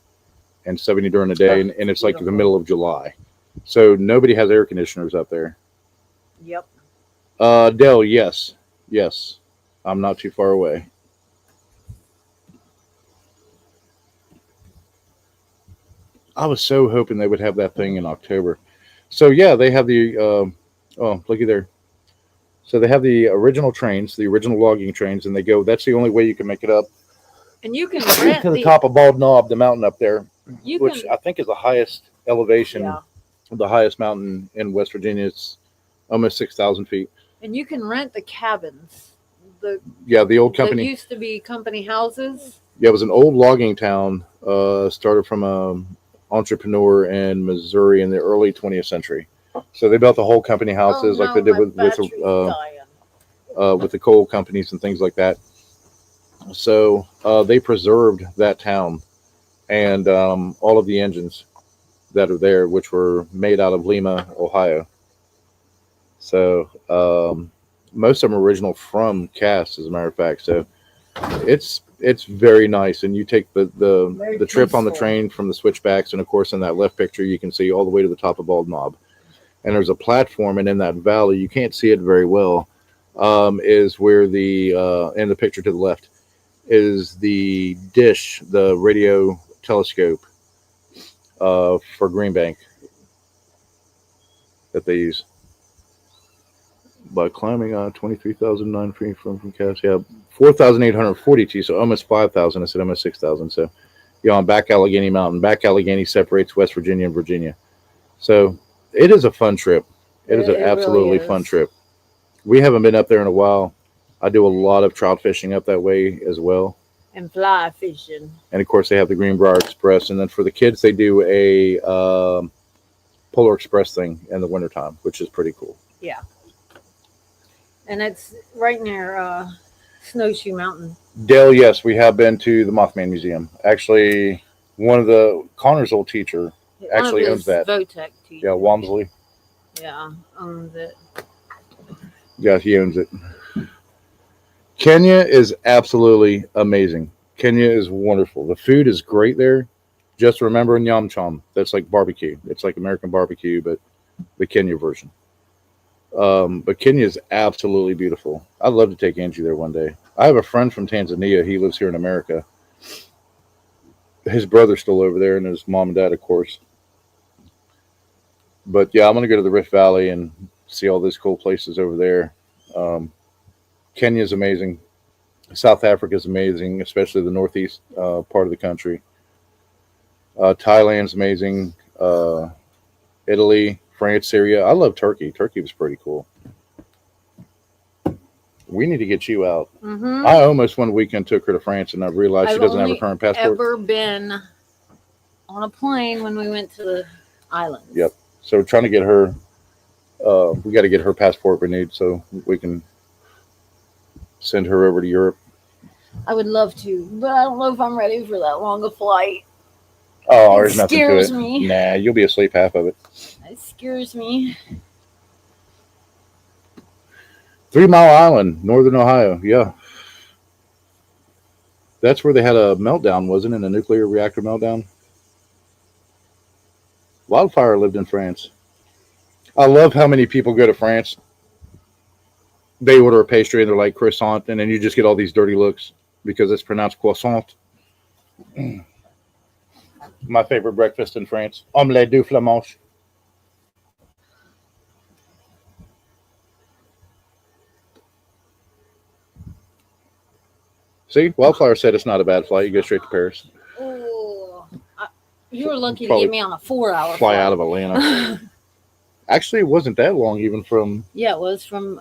and 70 during the day, and it's like the middle of July. So nobody has air conditioners up there. Yep. Dell, yes. I'm not too far away. I was so hoping they would have that thing in October. So yeah, they have the looky there. So they have the original trains, the original logging trains, and they go. That's the only way you can make it up. And you can rent to the top of Bald Knob, the mountain up there, which I think is the highest elevation, the highest mountain in West Virginia. It's almost 6,000 feet. And you can rent the cabins. The old company. That used to be company houses. Yeah, it was an old logging town. Started from an entrepreneur in Missouri in the early 20th century. So they built the whole company houses like they did with the coal companies and things like that. So they preserved that town and all of the engines that are there, which were made out of Lima, Ohio. So most of them are original from Cass, as a matter of fact. So it's very nice, and you take the trip on the train from the switchbacks, and of course in that left picture you can see all the way to the top of Bald Knob. And there's a platform, and in that valley you can't see it very well, is where the in the picture to the left is the dish, the radio telescope for Green Bank that they use. By climbing 23,009 feet from Cass, yeah, 4,842, so almost 5,000. I said almost 6,000. So, on Back Allegheny Mountain. Back Allegheny separates West Virginia and Virginia. So, it is a fun trip. It is an absolutely fun trip. We haven't been up there in a while. I do a lot of trout fishing up that way as well. And fly fishing. And of course, they have the Greenbrier Express. And then for the kids, they do a Polar Express thing in the wintertime, which is pretty cool. Yeah. And it's right near Snowshoe Mountain. Dale, yes, we have been to the Mothman Museum. Actually, one of the Connor's old teacher actually owns that. Votech teacher. Yeah, Walmsley. Yeah, owns it. Yeah, he owns it. Kenya is absolutely amazing. Kenya is wonderful. The food is great there. Just remember Nyam Chom. That's like barbecue. It's like American barbecue, but the Kenya version. But Kenya is absolutely beautiful. I'd love to take Angie there one day. I have a friend from Tanzania. He lives here in America. His brother's still over there, and his mom and dad, of course. But yeah, I'm going to go to the Rift Valley and see all those cool places over there. Kenya is amazing. South Africa is amazing, especially the northeast part of the country. Thailand's amazing. Italy, France, Syria. I love Turkey. Turkey was pretty cool. We need to get you out. Mm-hmm. I almost one weekend took her to France, and I realized she doesn't have a current passport. I've ever been on a plane when we went to the islands. Yep. So we're trying to get her. We got to get her passport renewed so we can send her over to Europe. I would love to, but I don't know if I'm ready for that long a flight. Oh, there's nothing to it. Scares me. Nah, you'll be asleep half of it. It scares me. 3 Mile Island, Northern Ohio. Yeah. That's where they had a meltdown, wasn't it? A nuclear reactor meltdown. Wildfire lived in France. I love how many people go to France. They order a pastry and they're like croissant, and then you just get all these dirty looks because it's pronounced croissant. My favorite breakfast in France. Omelette du fromage. See, Wildfire said it's not a bad flight. You go straight to Paris. Oh, you were lucky to get me on a 4-hour fly out of Atlanta. Actually, it wasn't that long, even from. Yeah, it was from.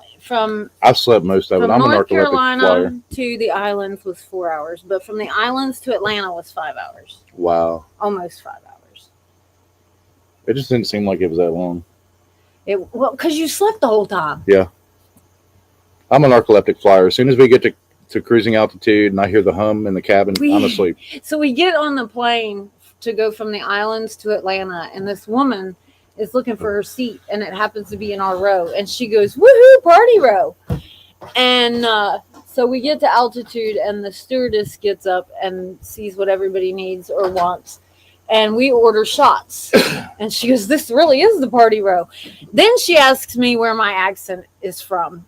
I slept most of it. I'm North a narcoleptic Carolina flyer. to the islands was 4 hours, but from the islands to Atlanta was 5 hours. Wow. Almost 5 hours. It just didn't seem like it was that long. Well, because you slept the whole time. Yeah. I'm a narcoleptic flyer. As soon as we get to cruising altitude and I hear the hum in the cabin, I'm asleep. So we get on the plane to go from the islands to Atlanta, and this woman is looking for her seat, and it happens to be in our row, and she goes, "Woohoo, party row!" And so we get to altitude, and the stewardess gets up and sees what everybody needs or wants, and we order shots. And she goes, "This really is the party row." Then she asks me where my accent is from.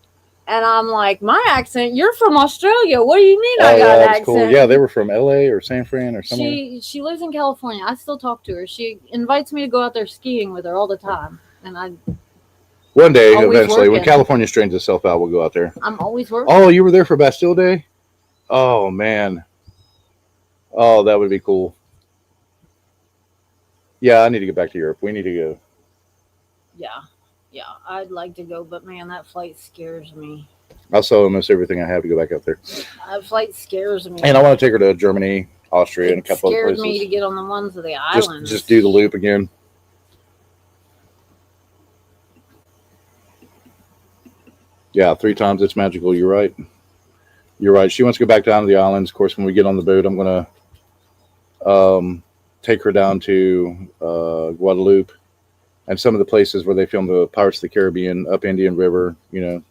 And I'm like, "My accent? You're from Australia. What do you mean I got an accent?" Cool. Yeah, they were from LA or San Fran or somewhere. She lives in California. I still talk to her. She invites me to go out there skiing with her all the time. And one day, eventually, when California straightens itself out, we'll go out there. I'm always working. Oh, you were there for Bastille Day? Oh, man. Oh, that would be cool. Yeah, I need to get back to Europe. We need to go. Yeah, I'd like to go, but man, that flight scares me. I'll sell almost everything I have to go back up there. That flight scares me. And I want to take her to Germany, Austria, and a couple other places. It scared me to get on the ones of the islands. Just do the loop again. Yeah, 3 times it's magical. You're right. You're right. She wants to go back down to the islands. Of course, when we get on the boat, I'm going to take her down to Guadeloupe. And some of the places where they filmed the Pirates of the Caribbean, up Indian River, you know.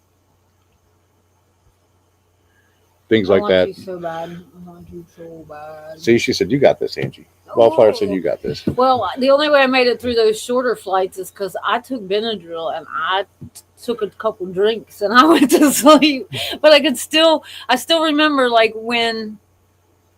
things like that. I want you so bad. I want you so bad. See, she said, "You got this, Angie." Wildflower said, "You got this." Well, the only way I made it through those shorter flights is because I took Benadryl and I took a couple drinks and I went to sleep. But I still remember like when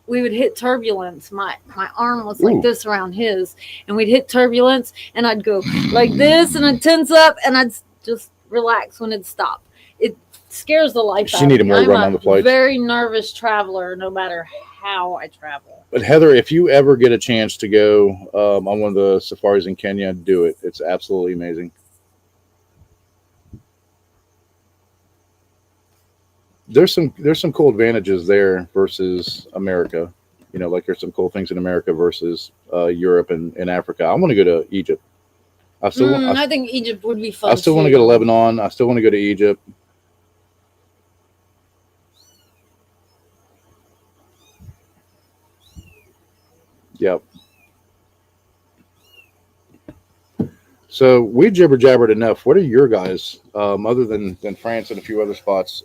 we would hit turbulence. My arm was like this around his, and we'd hit turbulence, and I'd go like this, and I'd tense up, and I'd just relax when it'd stop. It scares the life out of me. She needed more run on the flight. I'm a very nervous traveler, no matter how I travel. But Heather, if you ever get a chance to go on one of the safaris in Kenya, do it. It's absolutely amazing. There's some cool advantages there versus America. You know, like there's some cool things in America versus Europe and Africa. I want to go to Egypt. I think Egypt would be fun. I still want to go to Lebanon. I still want to go to Egypt. Yep. So we jibber jabbered enough. What are your guys, other than France and a few other spots?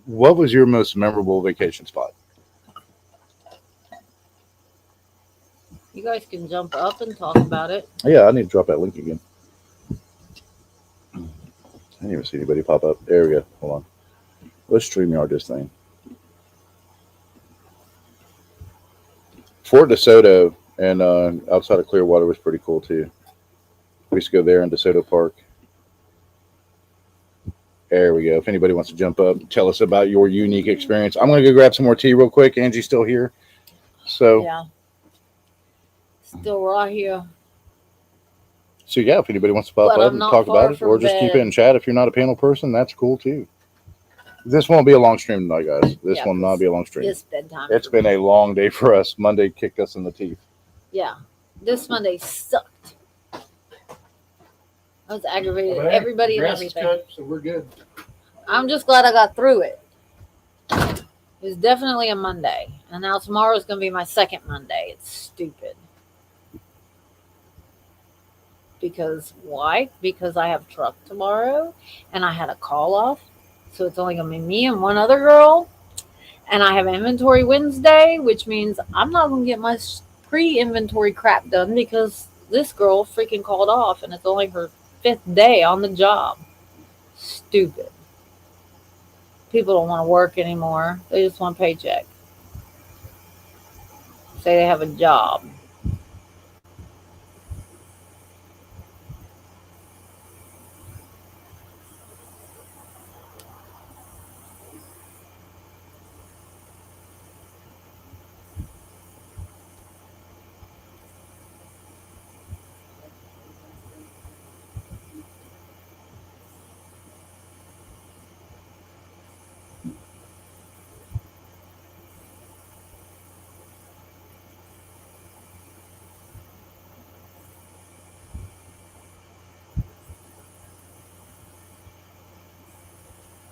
What was your most memorable vacation spot? You guys can jump up and talk about it. Yeah, I need to drop that link again. I didn't even see anybody pop up. There we go. Hold on. Let's StreamYard this thing. Fort DeSoto and outside of Clearwater was pretty cool too. We used to go there in DeSoto Park. There we go. If anybody wants to jump up, tell us about your unique experience. I'm going to go grab some more tea real quick. Angie's still here. So yeah. Still right here. So yeah, if anybody wants to pop up and talk about it, or just keep it in chat if you're not a panel person, that's cool too. This won't be a long stream tonight, guys. This will not be a long stream. It's bedtime. It's been a long day for us. Monday kicked us in the teeth. Yeah. This Monday sucked. I was aggravated. Everybody and everything. Cut, so we're good. I'm just glad I got through it. It was definitely a Monday. And now tomorrow is going to be my second Monday. It's stupid. Because why? Because I have truck tomorrow and I had a call off. So it's only going to be me and one other girl. And I have inventory Wednesday, which means I'm not going to get my pre-inventory crap done because this girl freaking called off and it's only her 5th day on the job. Stupid. People don't want to work anymore. They just want a paycheck. Say they have a job.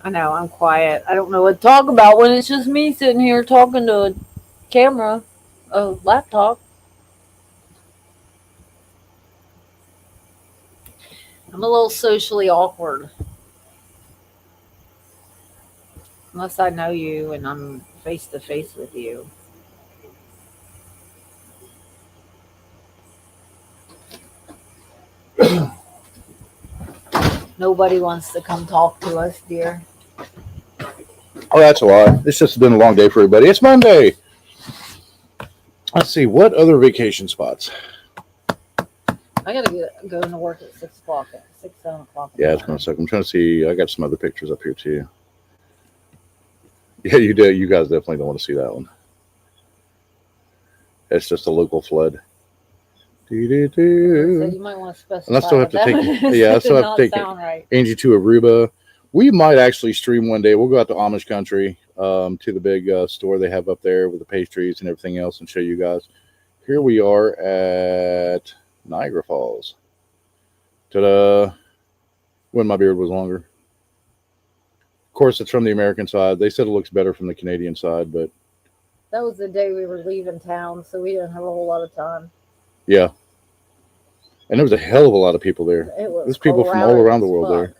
I know, I'm quiet. I don't know what to talk about when it's just me sitting here talking to a camera, a laptop. I'm a little socially awkward. Unless I know you and I'm face to face with you. Nobody wants to come talk to us, dear. Oh, that's a lie. It's just been a long day for everybody. It's Monday. Let's see. What other vacation spots? I got to go into work at 6 o'clock, 7 o'clock. Yeah, it's going to suck. I'm trying to see. I got some other pictures up here, too. Yeah, you do. You guys definitely don't want to see that one. It's just a local flood. So you might want to specify. And I still have to take. Yeah, I still have to take right. Angie to Aruba. We might actually stream one day. We'll go out to Amish country, to the big store they have up there with the pastries and everything else, and show you guys. Here we are at Niagara Falls. Ta-da! When my beard was longer. Of course, it's from the American side. They said it looks better from the Canadian side, but that was the day we were leaving town, so we didn't have a whole lot of time. Yeah. And there was a hell of a lot of people there. There's people from all around the world there.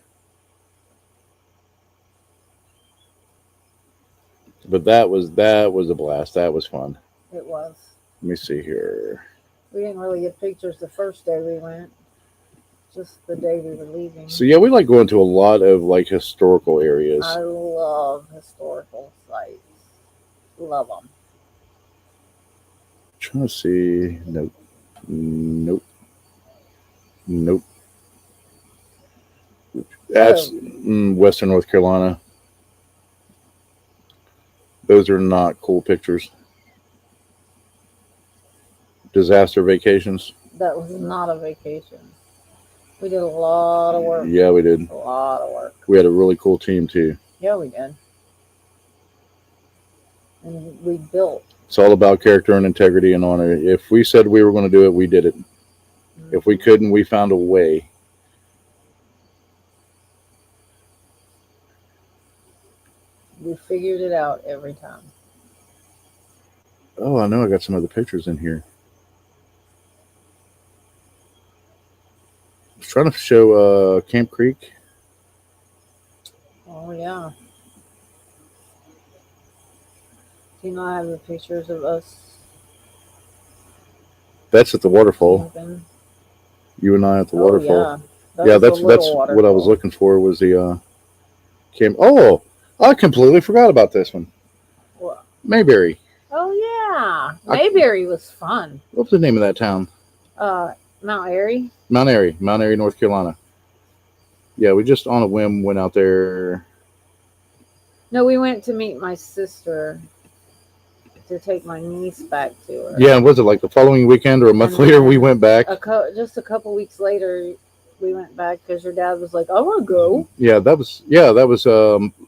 But that was a blast. That was fun. It was. Let me see here. We didn't really get pictures the first day we went. Just the day we were leaving. So yeah, we like going to a lot of like historical areas. I love historical sites. Love them. Trying to see. Nope. Nope. Nope. That's Western North Carolina. Those are not cool pictures. Disaster vacations. That was not a vacation. We did a lot of work. Yeah, we did. A lot of work. We had a really cool team too. Yeah, we did. And we built. It's all about character and integrity and honor. If we said we were going to do it, we did it. If we couldn't, we found a way. We figured it out every time. Oh, I know I got some other pictures in here. I was trying to show Camp Creek. Oh, yeah. Do you know I have the pictures of us? That's at the waterfall. Camping? You and I at the waterfall. Yeah, That's waterfall. what I was looking for was the camp. Oh, I completely forgot about this one. What? Mayberry. Oh, yeah. Mayberry was fun. What was the name of that town? Mount Airy. Mount Airy, North Carolina. Yeah, we just on a whim went out there. No, we went to meet my sister to take my niece back to her. Yeah, was it like the following weekend or a month later we went back? Just a couple weeks later, we went back because your dad was like, "I want to go." Yeah, that was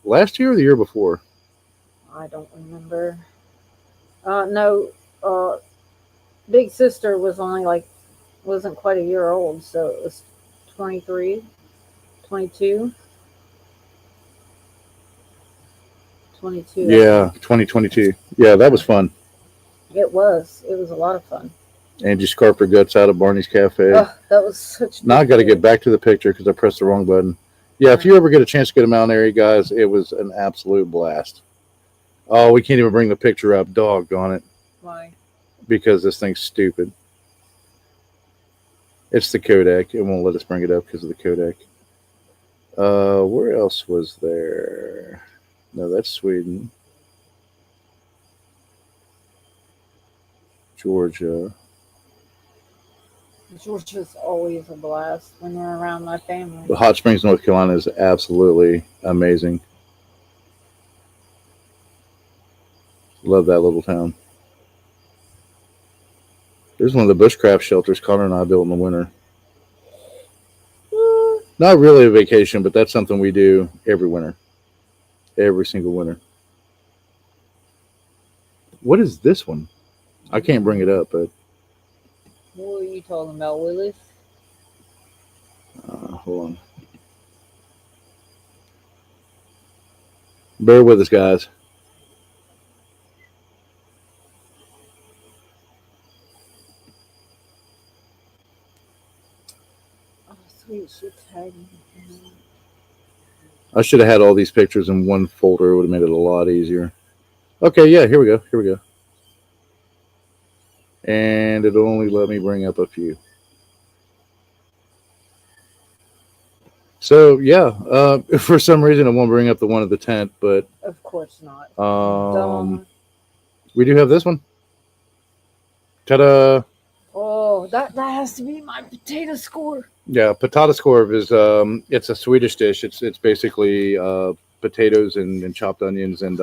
last year or the year before. I don't remember. No, big sister wasn't quite a year old, so it was 23, 22. 22. Yeah, 2022. Yeah, that was fun. It was. It was a lot of fun. Angie scarfed her guts out at Barney's Cafe. Oh, that was such. Now I got to get back to the picture because I pressed the wrong button. Yeah, if you ever get a chance to go to Mount Airy, guys, it was an absolute blast. Oh, we can't even bring the picture up. Doggone it. Why? Because this thing's stupid. It's the codec. It won't let us bring it up because of the codec. Where else was there? No, that's Sweden. Georgia. Georgia's always a blast when we're around my family. But Hot Springs, North Carolina is absolutely amazing. Love that little town. There's one of the bushcraft shelters Connor and I built in the winter. Not really a vacation, but that's something we do every winter. Every single winter. What is this one? I can't bring it up, but... What are you talking about, Willis? Hold on. Bear with us, guys. Oh, sweet, she tagged me. I should have had all these pictures in one folder. It would have made it a lot easier. Okay, yeah, here we go. And it'll only let me bring up a few. So, yeah, for some reason it won't bring up the one at the tent, but... Of course not. We do have this one. Ta-da! Oh, that has to be my potato score. Yeah, potatiskorv is it's a Swedish dish. It's basically potatoes and chopped onions and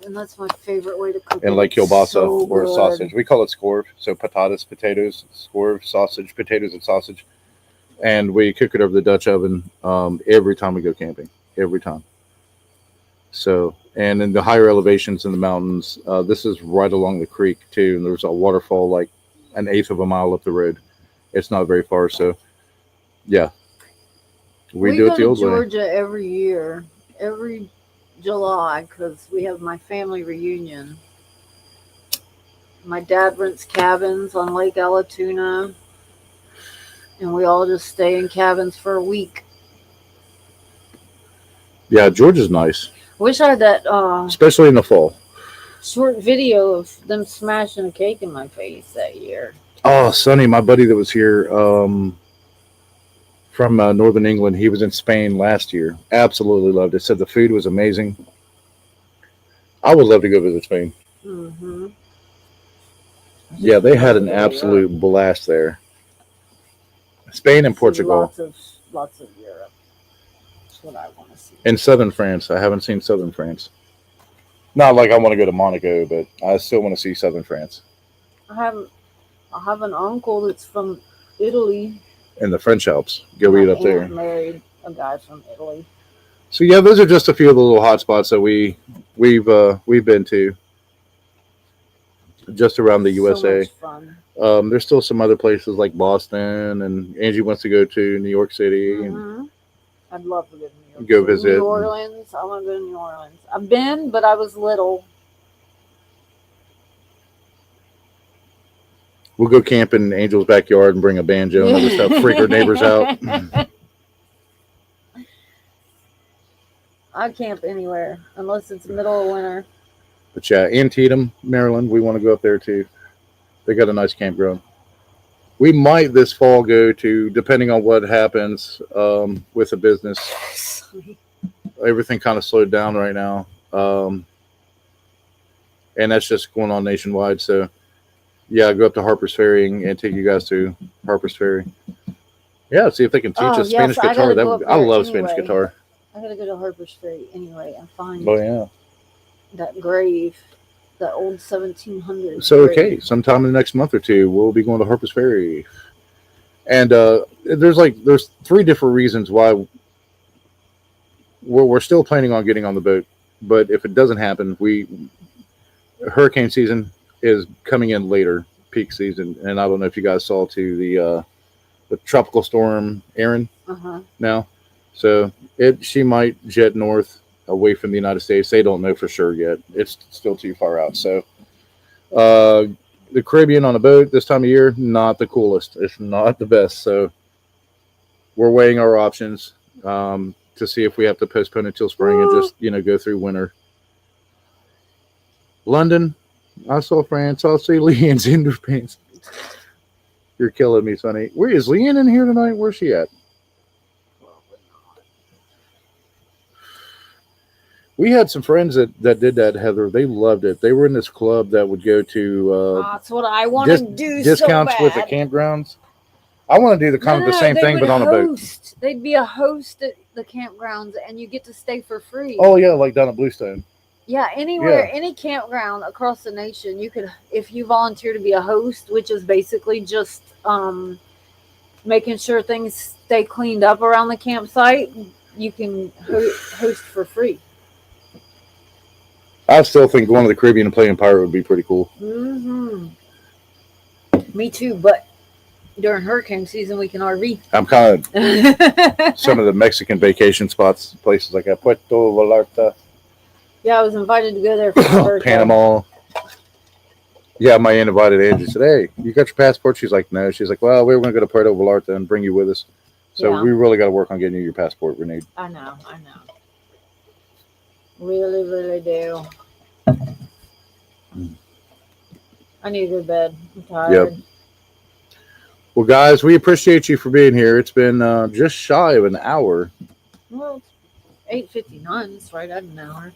that's my favorite way to cook it. And like kielbasa so or good. sausage. We call it skorv. So potatoes, skorv, sausage, potatoes and sausage. And we cook it over the Dutch oven every time we go camping. Every time. So, and in the higher elevations in the mountains, this is right along the creek too. And there's a waterfall like an eighth of a mile up the road. It's not very far, so yeah. We do it the old way. We go to Georgia every year, every July, because we have my family reunion. My dad rents cabins on Lake Allatoona, and we all just stay in cabins for a week. Yeah, Georgia's nice. Wish I had that. Especially in the fall. short video of them smashing a cake in my face that year. Oh, Sonny, my buddy that was here from Northern England, he was in Spain last year. Absolutely loved it. Said the food was amazing. I would love to go visit Spain. Mm-hmm. Yeah, they had an absolute blast there. Spain and Portugal. Lots of Europe. That's what I want to see. And southern France. I haven't seen southern France. Not like I want to go to Monaco, but I still want to see southern France. I have an uncle that's from Italy. In the French Alps. Go eat up there. Married a guy from Italy. So yeah, those are just a few of the little hot spots that we've been to. Just around the USA. So much fun. There's still some other places like Boston, and Angie wants to go to New York City. Mm-hmm. I'd love to go to New York. Go visit. New Orleans. I want to go to New Orleans. I've been, but I was little. We'll go camp in Angel's backyard and bring a banjo and other stuff. Freak our neighbors out. I camp anywhere unless it's middle of winter. But yeah, Antietam, Maryland, we want to go up there too. They got a nice campground. We might this fall go to, depending on what happens with the business. Everything kind of slowed down right now. And that's just going on nationwide. So yeah, go up to Harper's Ferry and take you guys to Harper's Ferry. Yeah, see if they can teach us Spanish guitar. I love Spanish guitar. I gotta go to Harper's Ferry anyway and find that grave, that old 1700s. So grave. okay, sometime in the next month or two, we'll be going to Harper's Ferry. And there's 3 different reasons why we're still planning on getting on the boat. But if it doesn't happen, hurricane season is coming in later, peak season. And I don't know if you guys saw the tropical storm Erin now. So she might jet north away from the United States. They don't know for sure yet. It's still too far out. So the Caribbean on a boat this time of year, not the coolest. It's not the best. So we're weighing our options to see if we have to postpone until spring and just, go through winter. London, I saw France. I'll see Leanne's in her pants. You're killing me, Sonny. Where is Leanne in here tonight? Where's she at? We had some friends that did that, Heather. They loved it. They were in this club that would go to that's what I want to do. Discounts so with the campgrounds. I want to do the same thing, but on a boat. They'd be a host at the campgrounds, and you get to stay for free. Oh yeah, like down at Bluestone. Yeah, anywhere, any campground across the nation, you could, if you volunteer to be a host, which is basically just making sure things stay cleaned up around the campsite, you can host for free. I still think going to the Caribbean and playing pirate would be pretty cool. Mm-hmm. Me too, but during hurricane season, we can RV. I'm kind of some of the Mexican vacation spots, places like Puerto Vallarta. Yeah, I was invited to go there for my birthday. Panama. Yeah, my aunt invited Angie. Said, "Hey, you got your passport?" She's like, "No." She's like, "Well, we were going to go to Puerto Vallarta and bring you with us. So we really got to work on getting you your passport renewed." I know. Really, really do. I need to go to bed. I'm tired. Yep. Well, guys, we appreciate you for being here. It's been just shy of an hour. Well, it's 8:59. It's right at an hour.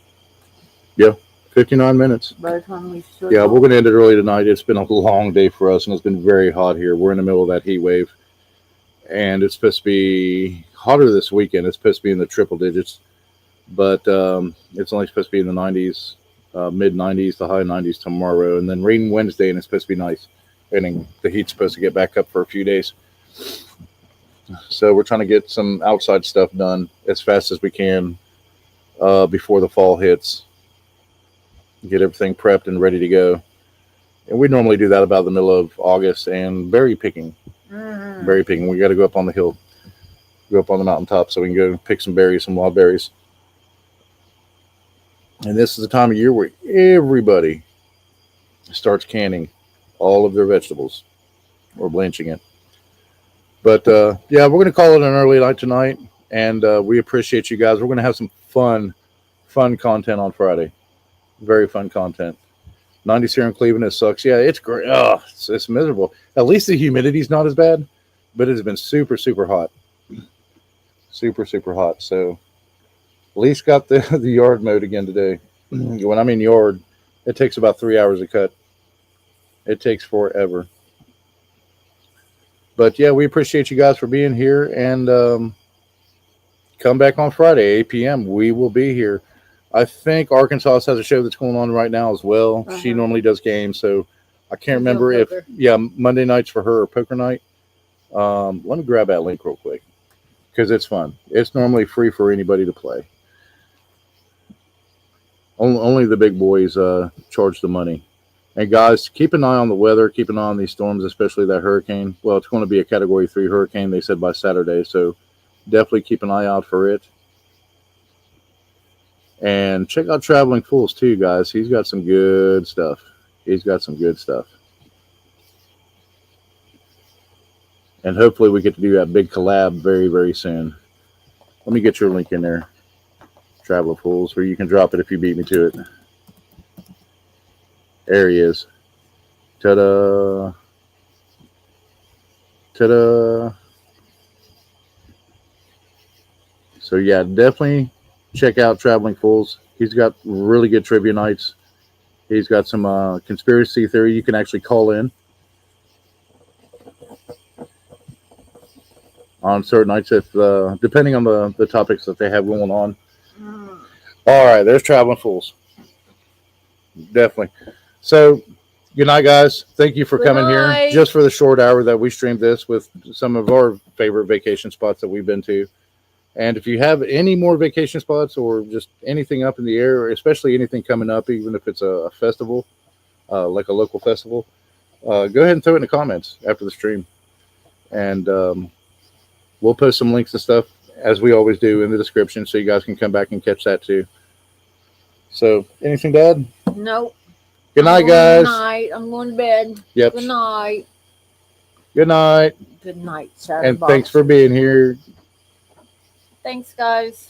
Yeah, 59 minutes. By the time we we're going to end it early tonight. It's been a long day for us, and it's been very hot here. We're in the middle of that heat wave, and it's supposed to be hotter this weekend. It's supposed to be in the triple digits, but it's only supposed to be in the 90s, mid 90s, the high 90s tomorrow, and then rain Wednesday, and it's supposed to be nice. And then the heat's supposed to get back up for a few days. So we're trying to get some outside stuff done as fast as we can before the fall hits. Get everything prepped and ready to go. And we normally do that about the middle of August. And berry picking. Berry picking. We got to go up on the hill. Go up on the mountaintop so we can go pick some berries, some wild berries. And this is the time of year where everybody starts canning all of their vegetables or blanching it. But we're going to call it an early night tonight, and we appreciate you guys. We're going to have some fun content on Friday. Very fun content. 90s here in Cleveland. It sucks. Yeah, it's great. Oh, it's miserable. At least the humidity's not as bad, but it's been super, super hot. Super, super hot. So at least got the yard mowed again today. When I mean yard, it takes about 3 hours to cut. It takes forever. But yeah, we appreciate you guys for being here, and come back on Friday, 8 p.m. We will be here. I think Arkansas has a show that's going on right now as well. She normally does games, so I can't remember if Monday nights for her or poker night. Let me grab that link real quick because it's fun. It's normally free for anybody to play. Only the big boys charge the money. And guys, keep an eye on the weather. Keep an eye on these storms, especially that hurricane. Well, it's going to be a Category 3 hurricane, they said, by Saturday. So definitely keep an eye out for it. And check out Traveling Fools too, guys. He's got some good stuff. And hopefully we get to do that big collab very, very soon. Let me get your link in there, Traveling Fools, where you can drop it if you beat me to it. There he is. Ta-da. Ta-da. So yeah, definitely check out Traveling Fools. He's got really good trivia nights. He's got some conspiracy theory you can actually call in on certain nights, if depending on the topics that they have going on. All right, there's Traveling Fools. Definitely. So, good night, guys. Thank you for coming here just for the short hour that we streamed this with some of our favorite vacation spots that we've been to. And if you have any more vacation spots or just anything up in the air, or especially anything coming up, even if it's a festival, like a local festival, go ahead and throw it in the comments after the stream. And we'll post some links and stuff, as we always do, in the description, so you guys can come back and catch that too. So, anything, Dad? Nope. Good night, guys. Good night. I'm going to bed. Yep. Good night. Good night. Good night, and thanks for being here. Thanks, guys.